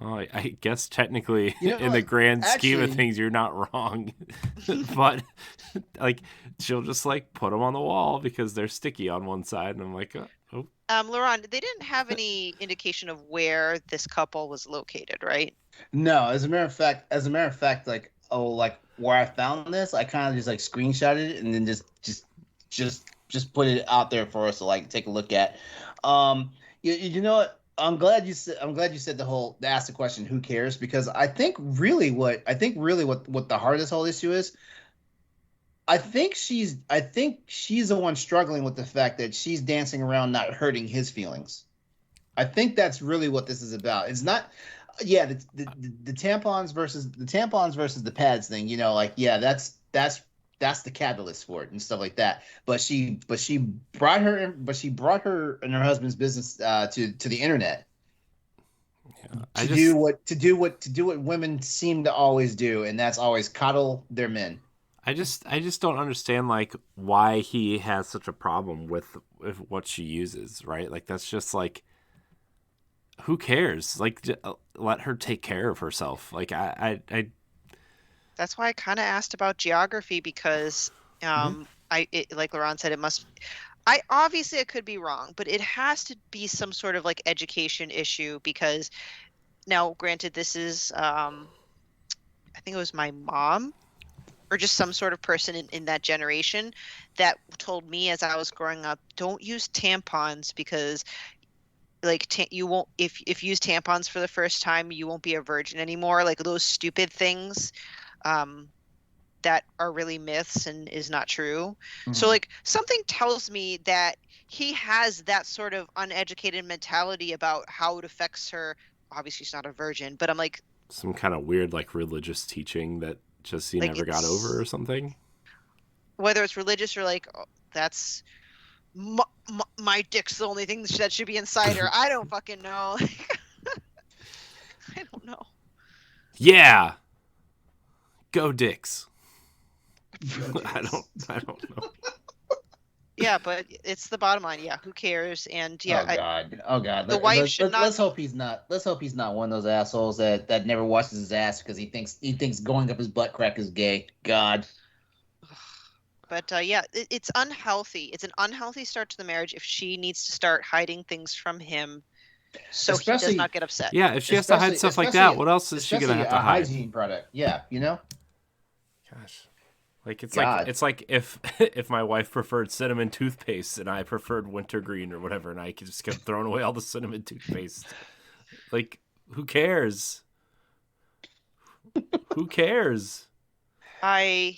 well, I guess technically, in the grand scheme of things, you're not wrong. But like, she'll just like put them on the wall because they're sticky on one side, and I'm like, oh. LeRon, they didn't have any indication of where this couple was located, right? No, as a matter of fact, like where I found this, I kind of just like screenshotted it and then just put it out there for us to like take a look at. You know what? I'm glad you said ask the question, who cares? Because I think really what the heart of this whole issue is, I think she's the one struggling with the fact that she's dancing around not hurting his feelings. I think that's really what this is about. It's not, the tampons versus the pads thing. You know, like, yeah, that's the catalyst for it and stuff like that. But she brought her and her husband's business to the internet. To do what women seem to always do, and that's always coddle their men. I just don't understand like why he has such a problem with what she uses, right? Like, that's just like, who cares? Like, let her take care of herself. Like, I that's why I kind of asked about geography because like LeRon said, I could be wrong, but it has to be some sort of like education issue because now, granted, this is I think it was my mom or just some sort of person in that generation that told me as I was growing up, don't use tampons because like you won't, if you use tampons for the first time, you won't be a virgin anymore. Like those stupid things that are really myths and is not true. Mm-hmm. So like something tells me that he has that sort of uneducated mentality about how it affects her. Obviously she's not a virgin, but I'm like, some kind of weird like religious teaching that just he like never got over or something. Whether it's religious or like, oh, that's my dick's the only thing that should be inside her. I don't fucking know. I don't know. Yeah. Go dicks. I don't know. Yeah, but it's the bottom line. Yeah, who cares? And yeah, oh god. The wife should not. Let's hope he's not. Let's hope he's not one of those assholes that never washes his ass because he thinks going up his butt crack is gay. God. But yeah, it's unhealthy. It's an unhealthy start to the marriage if she needs to start hiding things from him, so he does not get upset. Yeah, if she has to hide stuff like that, what else is she gonna have to hide? Hygiene product. Yeah, you know. Gosh. Like it's like if my wife preferred cinnamon toothpaste and I preferred wintergreen or whatever, and I just kept throwing away all the cinnamon toothpaste. Like, who cares? Who cares? I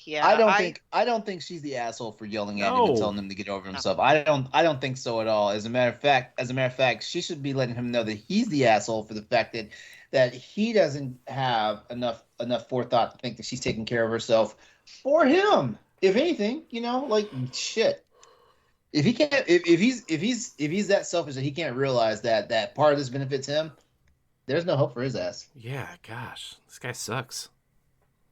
don't think she's the asshole for yelling at him and telling him to get over himself. No. I don't think so at all. As a matter of fact, she should be letting him know that he's the asshole for the fact that he doesn't have enough forethought to think that she's taking care of herself for him. If anything, you know, like shit. If he can't, if he's that selfish that he can't realize that part of this benefits him, there's no hope for his ass. Yeah, gosh, this guy sucks.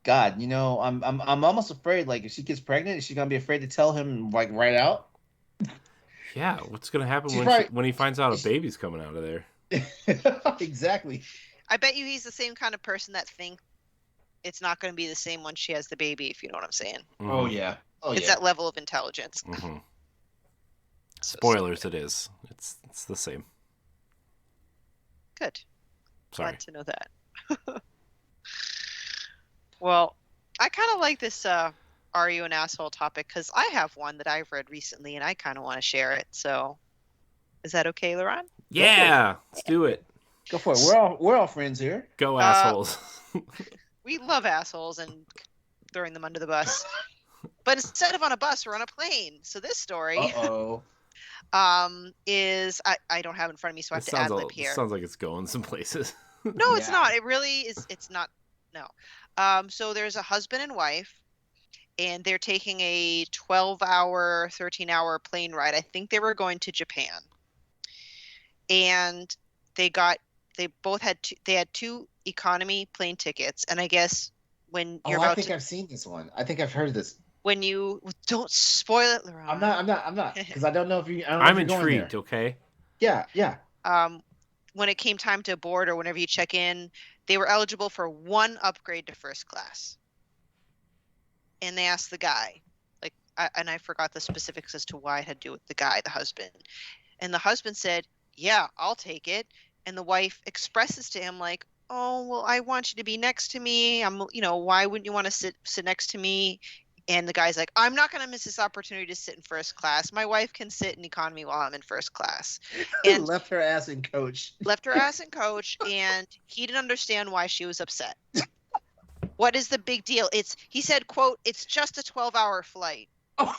God, I'm almost afraid. Like, if she gets pregnant, is she gonna be afraid to tell him like right out? Yeah, what's gonna happen when he finds out a baby's coming out of there? Exactly. I bet you he's the same kind of person that thinks it's not going to be the same when she has the baby, if you know what I'm saying. Mm-hmm. Oh yeah. It's that level of intelligence. Mm-hmm. Spoilers, it is. It's the same. Good. Sorry. Glad to know that. Well, I kind of like this "Are you an asshole?" topic because I have one that I've read recently and I kind of want to share it. So, is that okay, LeRon? Yeah, let's do it. Go for it. We're all friends here. Go assholes. We love assholes and throwing them under the bus. But instead of on a bus, we're on a plane. So this story is I don't have it in front of me, so I have to ad lib here. Sounds like it's going some places. No, it's not. It really is. It's not. No. So there's a husband and wife, and they're taking a 12-hour, 13-hour plane ride. I think they were going to Japan. And they both had two economy plane tickets, and I guess when you're I think I've seen this one. I think I've heard of this. When you don't spoil it, LeRon. I'm not, because I don't know if you. I'm intrigued. Okay. Yeah. When it came time to board or whenever you check in, they were eligible for one upgrade to first class. And they asked the guy, and I forgot the specifics as to why it had to do with the guy, the husband. And the husband said, "Yeah, I'll take it." And the wife expresses to him like, "Oh, well, I want you to be next to me. Why wouldn't you want to sit next to me?" And the guy's like, "I'm not going to miss this opportunity to sit in first class. My wife can sit in economy while I'm in first class." And left her ass in coach. And he didn't understand why she was upset. What is the big deal? He said, quote, "It's just a 12-hour flight." Oh.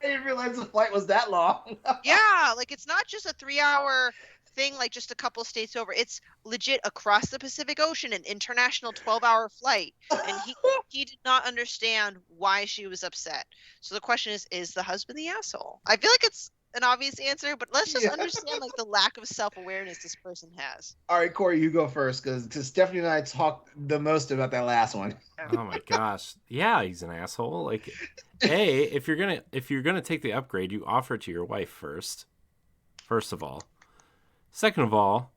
I didn't realize the flight was that long. Yeah, it's not just a 3-hour thing, just a couple states over. It's legit across the Pacific Ocean, an international 12-hour flight. And he did not understand why she was upset. So the question is the husband the asshole? I feel like it's an obvious answer, but let's just understand the lack of self-awareness this person has. All right, Corey, you go first, because Stephanie and I talked the most about that last one. Oh my gosh. Yeah, he's an asshole. If you're gonna take the upgrade, you offer it to your wife first of all. Second of all,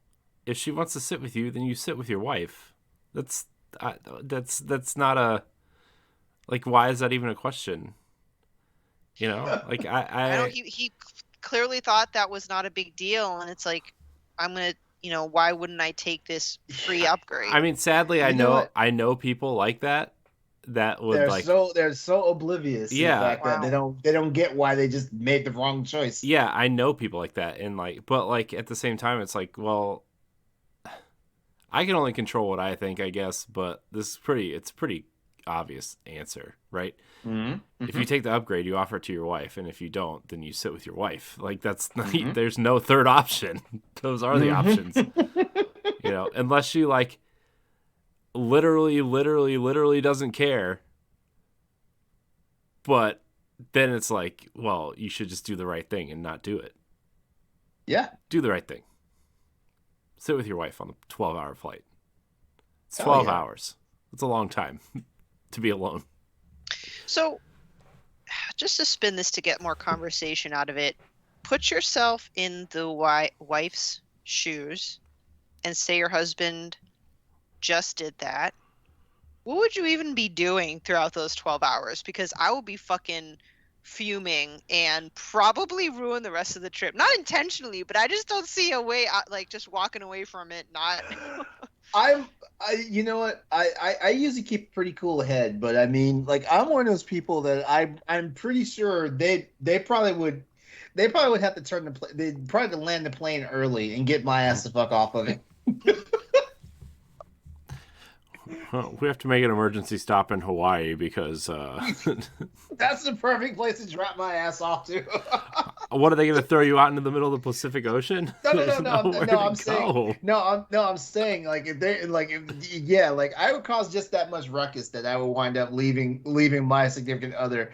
if she wants to sit with you, then you sit with your wife. That's not a why is that even a question? I don't. He clearly thought that was not a big deal, and it's I'm gonna. Why wouldn't I take this free upgrade? I mean, sadly, I know people like that. That would they're so oblivious. To the fact that they don't get why they just made the wrong choice. Yeah, I know people like that, and but at the same time, it's well, I can only control what I think, I guess. But it's a pretty obvious answer, right? Mm-hmm. If you take the upgrade, you offer it to your wife, and if you don't, then you sit with your wife. That's not, there's no third option. Those are the options. Unless she literally doesn't care. But then it's well, you should just do the right thing and not do it. Yeah. Do the right thing. Sit with your wife on the 12-hour flight. It's 12 hours. It's a long time to be alone. So, just to spin this to get more conversation out of it, put yourself in the wife's shoes and say your husband just did that. What would you even be doing throughout those 12 hours? Because I will be fucking fuming and probably ruin the rest of the trip. Not intentionally, but I just don't see a way out, just walking away from it. Not. You know what? I usually keep a pretty cool head, but I mean, I'm one of those people that I'm pretty sure they probably would have to turn the plane. They'd probably have to land the plane early and get my ass the fuck off of it. Well, we have to make an emergency stop in Hawaii because that's the perfect place to drop my ass off to. What are they going to throw you out into the middle of the Pacific Ocean? No. I'm saying if they I would cause just that much ruckus that I would wind up leaving my significant other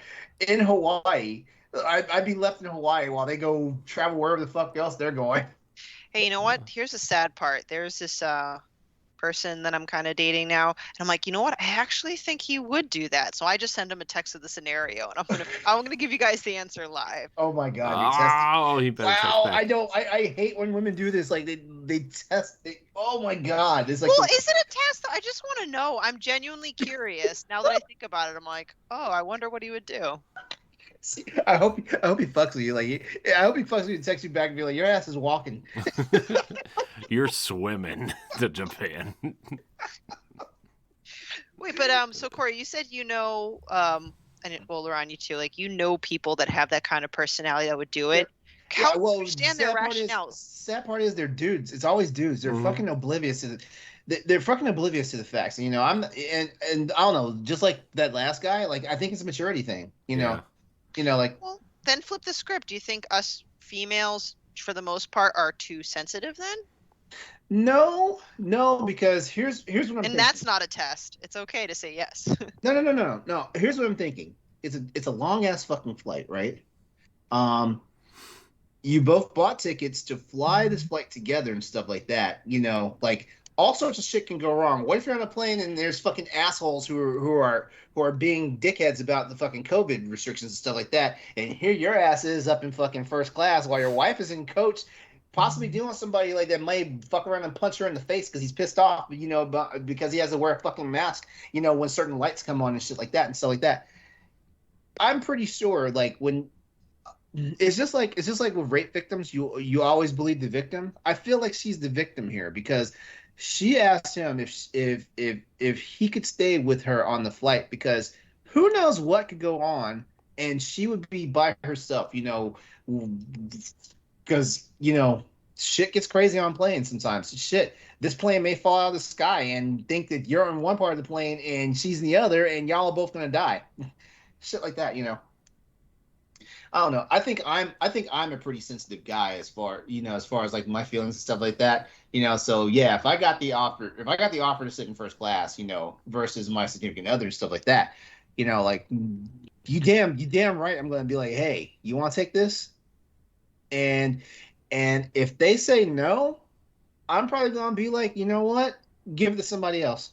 in Hawaii. I'd be left in Hawaii while they go travel wherever the fuck else they're going. Hey, you know what? Here's the sad part. There's this person that I'm kind of dating now, and I'm like, you know what? I actually think he would do that. So I just send him a text of the scenario, and I'm gonna give you guys the answer live. Oh my god, you're testing. Oh, he better Wow, text back. I hate when women do this. Like they test. Oh my god, it's like. Well, is it a test? I just want to know. I'm genuinely curious. Now that I think about it, I'm like, oh, I wonder what he would do. I hope he fucks with you. Like, I hope he fucks with you and texts you back and be like, your ass is walking. You're swimming to Japan. Wait, but so Corey, you said and LeRon, you too, like, you know people that have that kind of personality that would do it. How do you understand their rationale? Sad part is they're dudes. It's always dudes. They're fucking oblivious to they're fucking oblivious to the facts. And, and I don't know, just like that last guy, like I think it's a maturity thing. Well, then flip the script. Do you think us females, for the most part, are too sensitive then? No, because here's what I'm thinking. And that's not a test. It's okay to say yes. No. Here's what I'm thinking. It's a long ass fucking flight, right? You both bought tickets to fly this flight together and stuff like that. Like all sorts of shit can go wrong. What if you're on a plane and there's fucking assholes who are being dickheads about the fucking COVID restrictions and stuff like that, and here your ass is up in fucking first class while your wife is in coach, possibly dealing with somebody like that may fuck around and punch her in the face because he's pissed off, because he has to wear a fucking mask, when certain lights come on and shit like that and stuff like that. I'm pretty sure, like, when it's just like with rape victims, you always believe the victim. I feel like she's the victim here because she asked him if he could stay with her on the flight because who knows what could go on, and she would be by herself, because shit gets crazy on planes sometimes. Shit, this plane may fall out of the sky and think that you're in one part of the plane and she's in the other, and y'all are both gonna die. Shit like that, I don't know. I think I'm a pretty sensitive guy as far as like my feelings and stuff like that. So yeah, if I got the offer to sit in first class, versus my significant other and stuff like that, like you damn right I'm gonna be like, hey, you want to take this? And if they say no, I'm probably gonna be like, you know what? Give it to somebody else.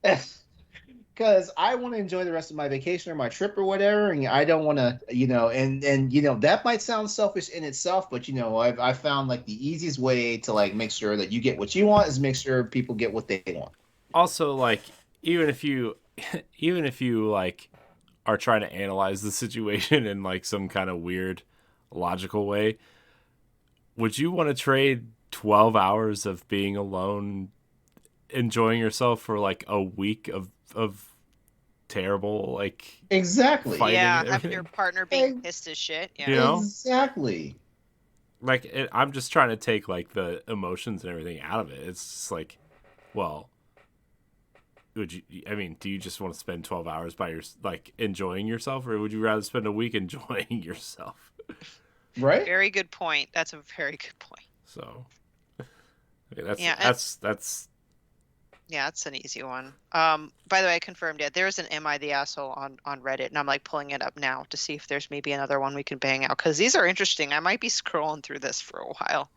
Because I want to enjoy the rest of my vacation or my trip or whatever, and I don't want to, and that might sound selfish in itself, but I've found like the easiest way to like make sure that you get what you want is make sure people get what they want. Also, like even if you like are trying to analyze the situation in like some kind of weird logical way, would you want to trade 12 hours of being alone, enjoying yourself for like a week of terrible, like, exactly, yeah, having your partner being pissed as shit, yeah, exactly. Like I'm just trying to take like the emotions and everything out of it. It's just like, well, do you just want to spend 12 hours by enjoying yourself, or would you rather spend a week enjoying yourself? Right. Very good point. That's a very good point. So, okay, that's yeah, it's an easy one. By the way, I confirmed it. There's an "Am I the Asshole" on Reddit, and I'm like pulling it up now to see if there's maybe another one we can bang out because these are interesting. I might be scrolling through this for a while.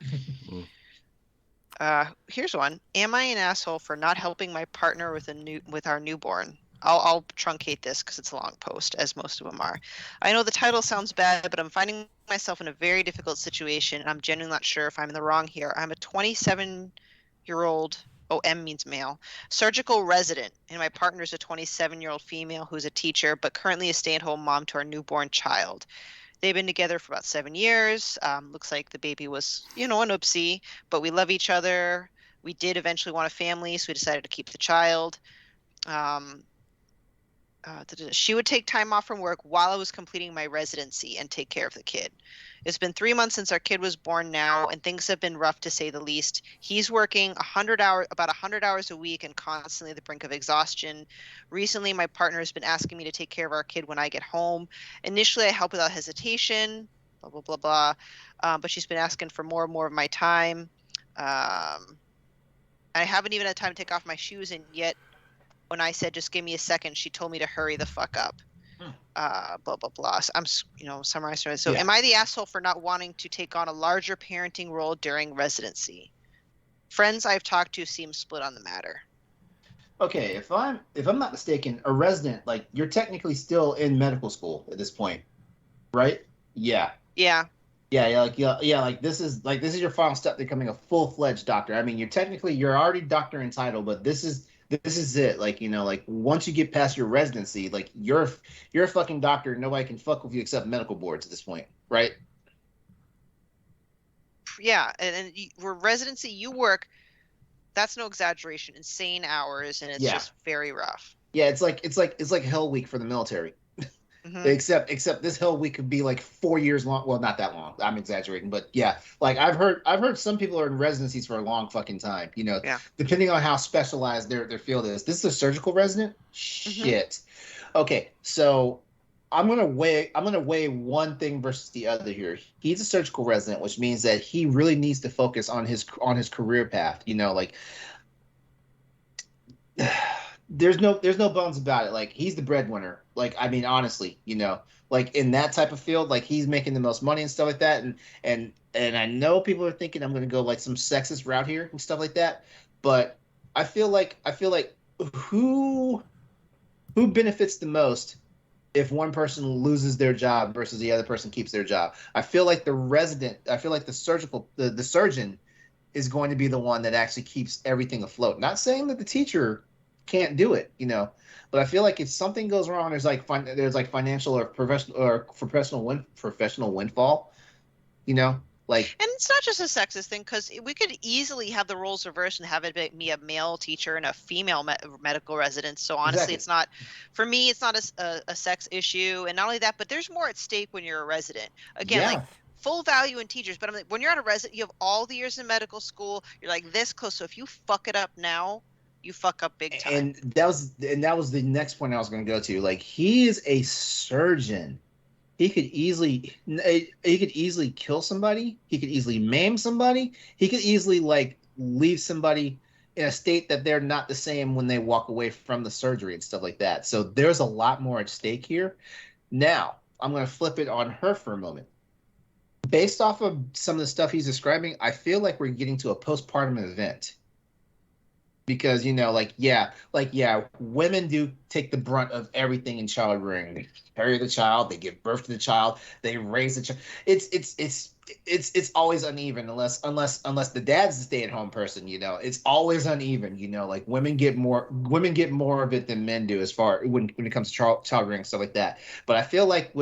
Here's one: Am I an asshole for not helping my partner with our newborn? I'll truncate this because it's a long post, as most of them are. I know the title sounds bad, but I'm finding myself in a very difficult situation, and I'm genuinely not sure if I'm in the wrong here. I'm a 27-year-old. Oh, M means male. Surgical resident, and my partner is a 27-year-old female who's a teacher, but currently a stay-at-home mom to our newborn child. They've been together for about 7 years. Looks like the baby was, an oopsie, but we love each other. We did eventually want a family, so we decided to keep the child. She would take time off from work while I was completing my residency and take care of the kid. It's been 3 months since our kid was born now, and things have been rough to say the least. He's working about 100 hours a week and constantly at the brink of exhaustion. Recently, my partner has been asking me to take care of our kid when I get home. Initially, I help without hesitation, blah, blah, blah, blah. But she's been asking for more and more of my time. I haven't even had time to take off my shoes, and yet when I said, just give me a second, she told me to hurry the fuck up. blah blah blah. So I'm summarizing it. So Yeah. am I the asshole for not wanting to take on a larger parenting role during residency? Friends I've talked to seem split on the matter. Okay, if I'm not mistaken, a resident, like, you're technically still in medical school at this point, right? Yeah. Yeah. Like this is your final step to becoming a full-fledged doctor. I mean, you're already doctor in title, but this is it. Like, like once you get past your residency, like you're a fucking doctor. Nobody can fuck with you except medical boards at this point, right? Yeah, and where residency you work, that's no exaggeration, insane hours, and it's just very rough. Yeah, it's like Hell Week for the military. Mm-hmm. Except this Hell Week could be like 4 years long. Well, not that long. I'm exaggerating, but yeah, like I've heard some people are in residencies for a long fucking time. Depending on how specialized their field is. This is a surgical resident. Mm-hmm. Shit. Okay, so I'm gonna weigh one thing versus the other here. He's a surgical resident, which means that he really needs to focus on his career path. Like. There's no bones about it. Like, he's the breadwinner. Like, I mean, honestly, like in that type of field, like he's making the most money and stuff like that. And I know people are thinking I'm going to go like some sexist route here and stuff like that. But I feel like who benefits the most if one person loses their job versus the other person keeps their job? I feel like the surgeon is going to be the one that actually keeps everything afloat. Not saying that the teacher can't do it, but I feel like if something goes wrong, there's like financial or professional windfall, like. And it's not just a sexist thing, because we could easily have the roles reversed and have it be a male teacher and a female medical resident. So honestly, It's not, for me, it's not a sex issue. And not only that, but there's more at stake when you're a resident. Again, like full value in teachers, but I'm like, when you're at a resident, you have all the years in medical school. You're like this close. So if you fuck it up now, you fuck up big time. And that was the next point I was going to go to. Like, he is a surgeon. He could easily kill somebody. He could easily maim somebody. He could easily like leave somebody in a state that they're not the same when they walk away from the surgery and stuff like that. So there's a lot more at stake here. Now, I'm going to flip it on her for a moment. Based off of some of the stuff he's describing, I feel like we're getting to a postpartum event. Because, women do take the brunt of everything in child rearing. They carry the child, they give birth to the child, they raise the child. It's always uneven unless the dad's the stay-at-home person. It's always uneven. Like women get more of it than men do as far when it comes to child rearing, stuff like that. But I feel like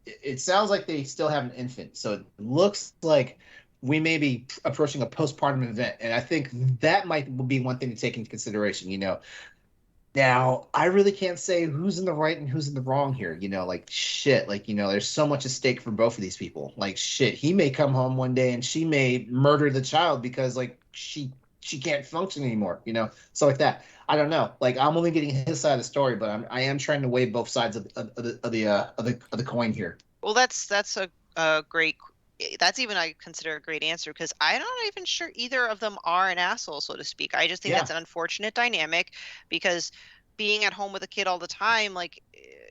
it sounds like they still have an infant, so it looks like we may be approaching a postpartum event. And I think that might be one thing to take into consideration, Now, I really can't say who's in the right and who's in the wrong here, there's so much at stake for both of these people. Like, shit, he may come home one day and she may murder the child because, like, she can't function anymore, stuff like that. I don't know. Like, I'm only getting his side of the story, but I am trying to weigh both sides of the coin here. Well, that's a great. That's even I consider a great answer, because I'm not even sure either of them are an asshole, so to speak. I just think that's an unfortunate dynamic, because being at home with a kid all the time, like,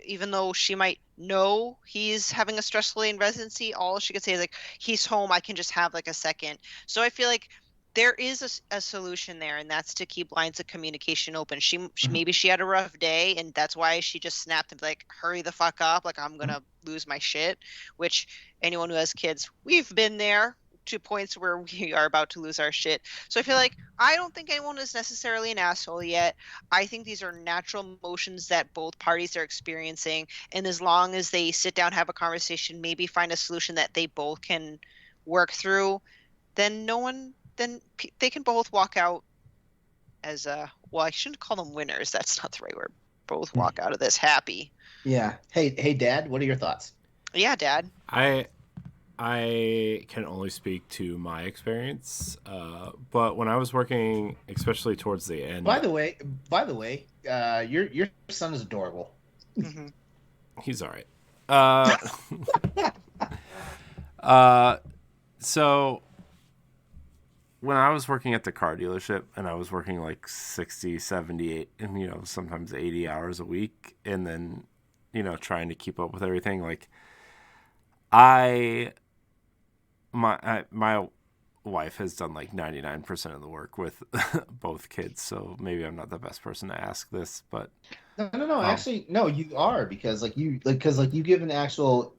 even though she might know he's having a stressful day in residency, all she could say is like, he's home, I can just have like a second. So I feel like there is a solution there, and that's to keep lines of communication open. She maybe she had a rough day, and that's why she just snapped and be like, hurry the fuck up, like, I'm gonna lose my shit. Which anyone who has kids, we've been there to points where we are about to lose our shit. So I feel like I don't think anyone is necessarily an asshole yet. I think these are natural emotions that both parties are experiencing, and as long as they sit down, have a conversation, maybe find a solution that they both can work through, then they can both walk out as well, I shouldn't call them winners. That's not the right word. Both walk out of this happy. Yeah. Hey, Dad, what are your thoughts? Yeah, Dad. I can only speak to my experience, but when I was working, especially towards the end. By the way, your son is adorable. Mm-hmm. He's all right. So when I was working at the car dealership, and I was working like 60, 70, and sometimes 80 hours a week, and then trying to keep up with everything. Like my wife has done like 99% of the work with both kids, so maybe I'm not the best person to ask this, but No. Actually, no, you are, because you give an actual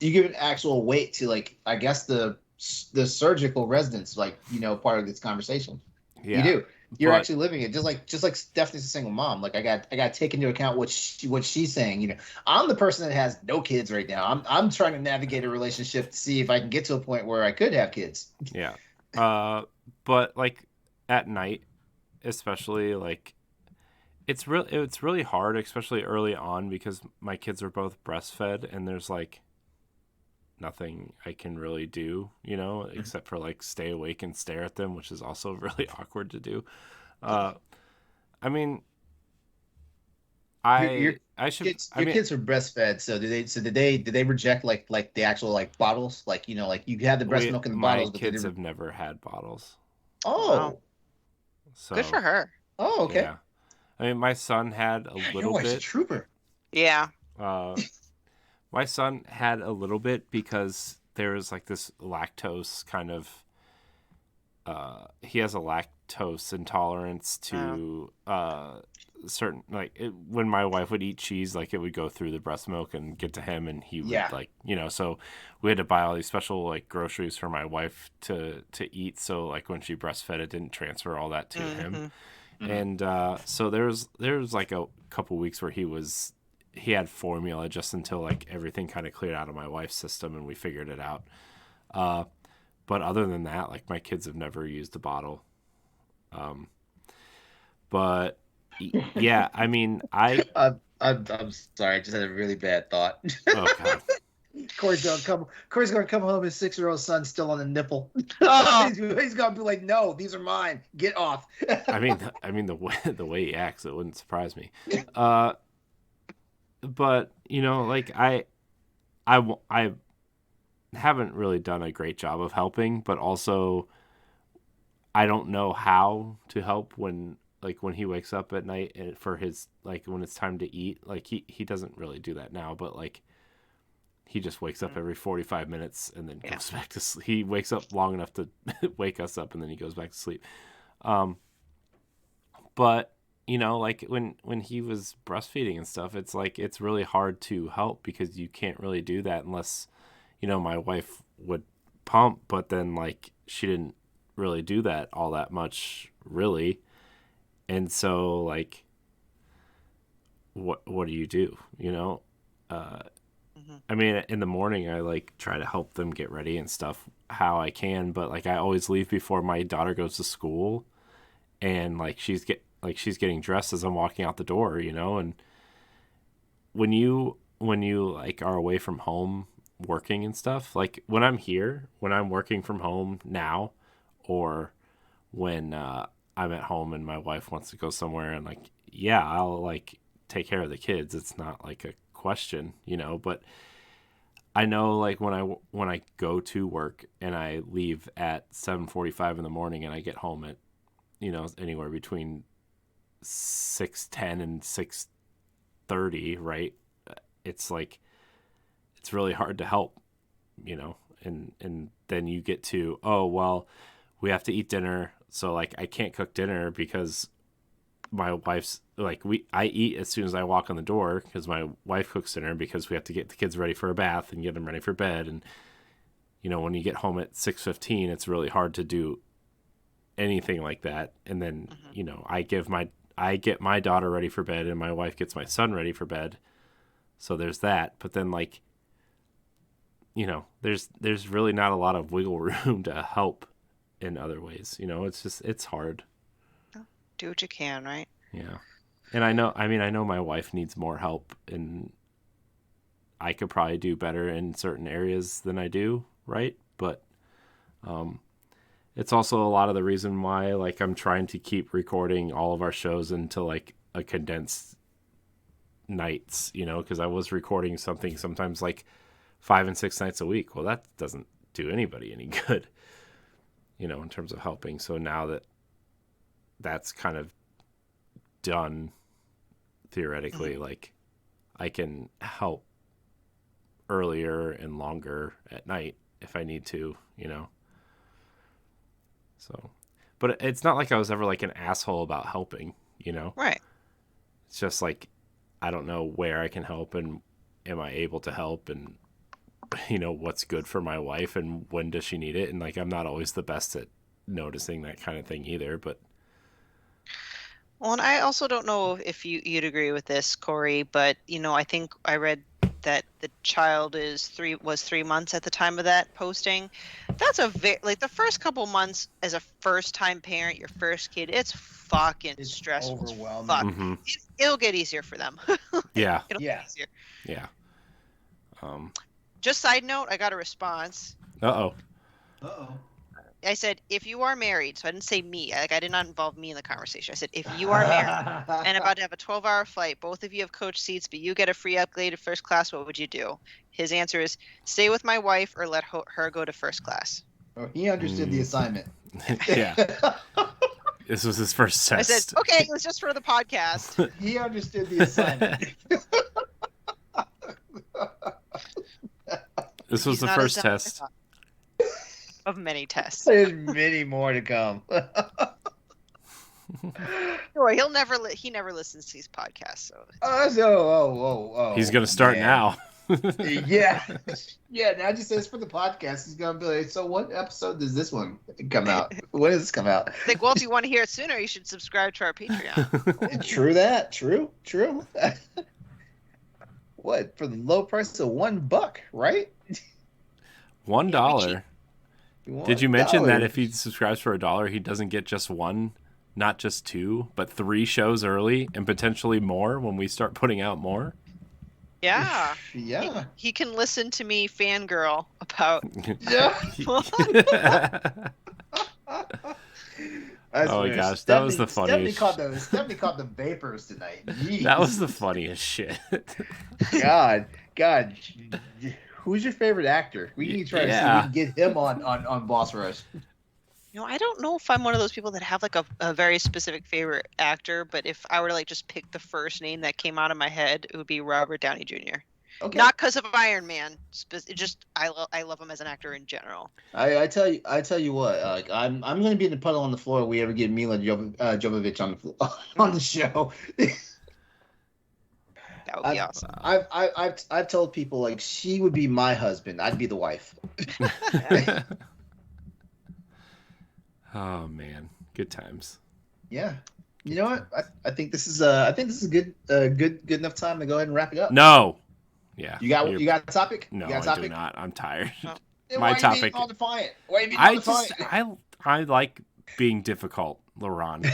weight to, like, I guess the surgical residence, like, part of this conversation. You yeah, do. You're but actually living it, just like Stephanie's a single mom. Like, I got to take into account what she's saying. I'm the person that has no kids right now. I'm trying to navigate a relationship to see if I can get to a point where I could have kids. yeah, but like at night, especially, like it's really hard, especially early on, because my kids are both breastfed, and there's like nothing I can really do, except for like stay awake and stare at them, which is also really awkward to do. Uh, I mean, Your I should. kids I your mean, kids are breastfed, so did they reject, like the actual, like, bottles, like, like you had the breast milk in the my bottles, but they kids didn't. have never had bottles, Wow. Oh. Good so for her. Oh, okay. yeah. I mean, my son had a Your little wife's a bit. trooper. Yeah. Uh, my son had a little bit because there was like this lactose kind of. He has a lactose intolerance Oh. to certain, like when my wife would eat cheese, like it would go through the breast milk and get to him, and he would, Yeah. like, so we had to buy all these special like groceries for my wife to eat, so like when she breastfed, it didn't transfer all that to him. Mm-hmm. And so there was like a couple weeks where he had formula just until like everything kind of cleared out of my wife's system and we figured it out. But other than that, like my kids have never used a bottle. But yeah, I mean, I'm sorry. I just had a really bad thought. oh God. Corey's gonna come home. His 6-year-old son's still on the nipple. Oh. He's gonna be like, "No, these are mine. Get off." I mean the way he acts, it wouldn't surprise me. But like I haven't really done a great job of helping, but also I don't know how to help when he wakes up at night and for his, like, when it's time to eat. Like he doesn't really do that now, but like he just wakes up every 45 minutes and then goes back to sleep. He wakes up long enough to wake us up and then he goes back to sleep. But like when he was breastfeeding and stuff, it's like it's really hard to help because you can't really do that unless my wife would pump, but then like she didn't really do that all that much, really. And so like what do you do? I mean, in the morning I like try to help them get ready and stuff how I can, but like I always leave before my daughter goes to school, and like she's getting dressed as I'm walking out the door, and when you like are away from home working and stuff, like when I'm working from home now, or when I'm at home and my wife wants to go somewhere, and like, yeah, I'll like take care of the kids. It's not like a question, but I know like when I go to work and I leave at 7:45 in the morning and I get home at anywhere between 6:10 and 6:30, right? It's like it's really hard to help, and then you get to, oh well, we have to eat dinner, so like I can't cook dinner because my wife's like, I eat as soon as I walk on the door because my wife cooks dinner because we have to get the kids ready for a bath and get them ready for bed. And when you get home at 6:15, it's really hard to do anything like that. And then I get my daughter ready for bed and my wife gets my son ready for bed, so there's that. But then like there's really not a lot of wiggle room to help in other ways. It's hard. Do what you can, right? Yeah. And I know my wife needs more help, and I could probably do better in certain areas than I do, right? But it's also a lot of the reason why like I'm trying to keep recording all of our shows into like a condensed nights, because I was recording something sometimes like 5 and 6 nights a week. Well, that doesn't do anybody any good, in terms of helping. So now that that's kind of done, theoretically, like I can help earlier and longer at night if I need to, you know. So, but it's not like I was ever like an asshole about helping, you know. Right. It's just like I don't know where I can help and am I able to help, and you know what's good for my wife and when does she need it, and like I'm not always the best at noticing that kind of thing either, but well, and I also don't know if you'd agree with this, Corey, but you know, I think I read that the child was 3 months at the time of that posting. That's like the first couple months as a first time parent, your first kid, it's fucking stressful. Overwhelming. mm-hmm. It'll get easier for them. Yeah. It'll get easier. Yeah. Just side note, I got a response. Uh-oh. I said, if you are married, so I didn't say me, like I did not involve me in the conversation. I said, if you are married and about to have a 12-hour flight, both of you have coach seats, but you get a free upgrade to first class, what would you do? His answer is, stay with my wife or let her go to first class. Oh, he understood the assignment. Yeah. This was his first test. I said, okay, it was just for the podcast. He understood the assignment. This was the first test of many tests. There's many more to come. Boy, he never listens to these podcasts. So, he's gonna start now. Yeah. Now just says for the podcast, he's gonna be like, so what episode does this one come out? When does this come out? Like, well, if you want to hear it sooner, you should subscribe to our Patreon. True that. True. What, for the low price of $1, right? $1. Did you mention that if he subscribes for $1, he doesn't get just one, not just two, but 3 shows early and potentially more when we start putting out more? Yeah. Yeah. He can listen to me fangirl about. Yeah. Oh my gosh, that was the funniest. Stephanie caught the vapors tonight. Jeez. That was the funniest shit. God. Who's your favorite actor? We need to try to see if we can get him on Boss Rush. You know, I don't know if I'm one of those people that have like a very specific favorite actor, but if I were to like just pick the first name that came out of my head, it would be Robert Downey Jr. Okay. Not because of Iron Man, just I love him as an actor in general. I tell you what, like I'm going to be in the puddle on the floor if we ever get Mila Jovovich on the show. That would be awesome. I've told people like she would be my husband. I'd be the wife. Oh man, good times. Yeah. You know what? I think this is a good enough time to go ahead and wrap it up. No. Yeah. You got a topic? No, I do not. I'm tired. Oh. My topic. I like being difficult, LeRon.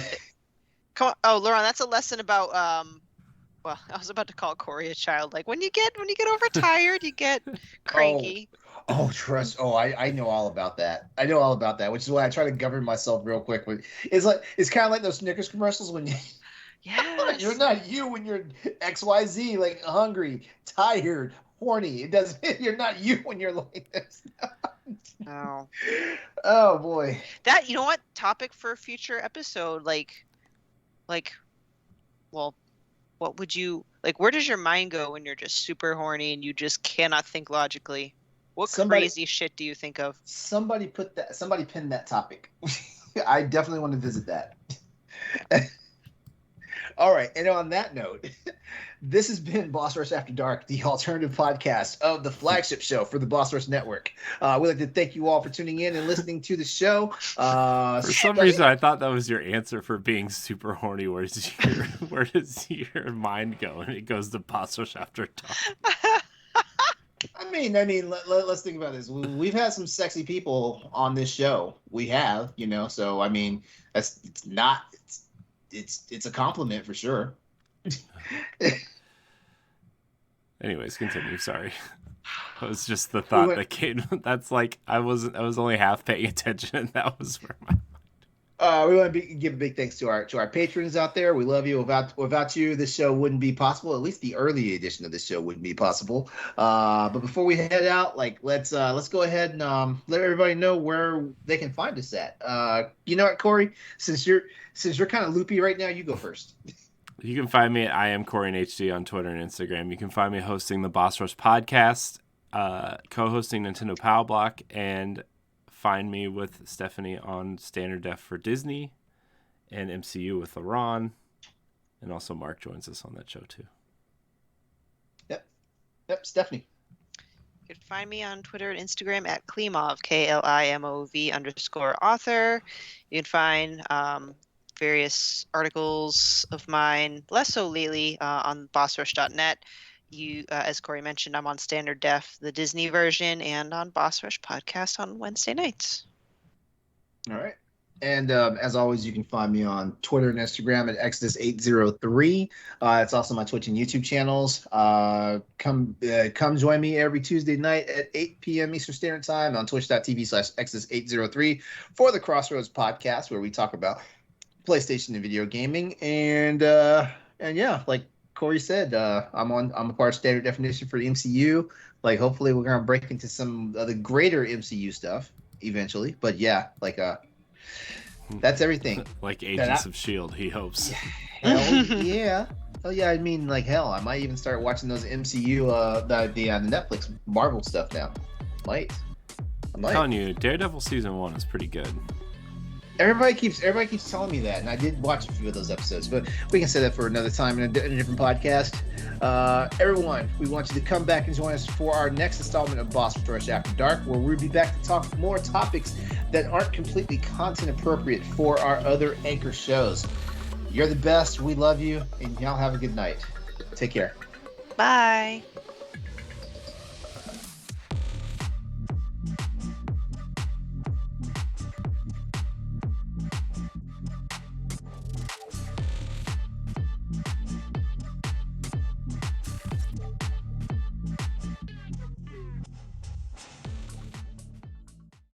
Come on. Oh, LeRon, that's a lesson about well, I was about to call Corey a child. Like when you get overtired, you get cranky. Trust. I know all about that. Which is why I try to govern myself real quick. It's kind of like those Snickers commercials when you. Yeah. You're not you when you're XYZ, like hungry, tired, horny. It doesn't. You're not you when you're like this. No. Oh boy. That, you know what? Topic for a future episode. Well, what would you like? Where does your mind go when you're just super horny and you just cannot think logically? What crazy shit do you think of? Somebody pinned that topic. I definitely want to visit that. All right, and on that note, this has been Boss Rush After Dark, the alternative podcast of the flagship show for the Boss Rush Network. We'd like to thank you all for tuning in and listening to the show. For some reason, I thought that was your answer for being super horny. Where does your mind go? And it goes to Boss Rush After Dark. I mean, let's think about this. We've had some sexy people on this show. We have, so I mean, it's a compliment for sure. Anyways, continue. Sorry. It was just the thought that came. That's like I was only half paying attention, and that was where my. We want to give a big thanks to our patrons out there. We love you. Without you, this show wouldn't be possible. At least the early edition of this show wouldn't be possible. But before we head out, let's go ahead and let everybody know where they can find us at. You know what, Corey? Since you're kind of loopy right now, you go first. You can find me at I am Corey in HD on Twitter and Instagram. You can find me hosting the Boss Rush podcast co-hosting Nintendo Power Block, and find me with Stephanie on Standard Def for Disney and MCU with LeRon. And also Mark joins us on that show too. Yep, Stephanie. You can find me on Twitter and Instagram at Klimov, KLIMOV_author. You can find various articles of mine, less so lately, on bossrush.net. You, as Corey mentioned, I'm on Standard Def, the Disney version, and on Boss Rush podcast on Wednesday nights. All right. And as always, you can find me on Twitter and Instagram at Exodus803. It's also my Twitch and YouTube channels. Come join me every Tuesday night at 8 p.m. Eastern Standard Time on twitch.tv/Exodus803 for the Crossroads podcast, where we talk about PlayStation and video gaming. And yeah, like Corey said, I'm a part of Standard Definition for the MCU. Like, hopefully we're gonna break into some of the greater MCU stuff eventually. But yeah, like that's everything. Like Agents of S.H.I.E.L.D., he hopes. Hell yeah. Oh yeah, I mean, like, hell, I might even start watching those MCU, the Netflix Marvel stuff now. I might. I'm telling you, Daredevil season 1 is pretty good. Everybody keeps telling me that, and I did watch a few of those episodes, but we can say that for another time in a different podcast. Everyone, we want you to come back and join us for our next installment of Boss Rush After Dark, where we'll be back to talk more topics that aren't completely content appropriate for our other anchor shows. You're the best. We love you, and y'all have a good night. Take care. Bye.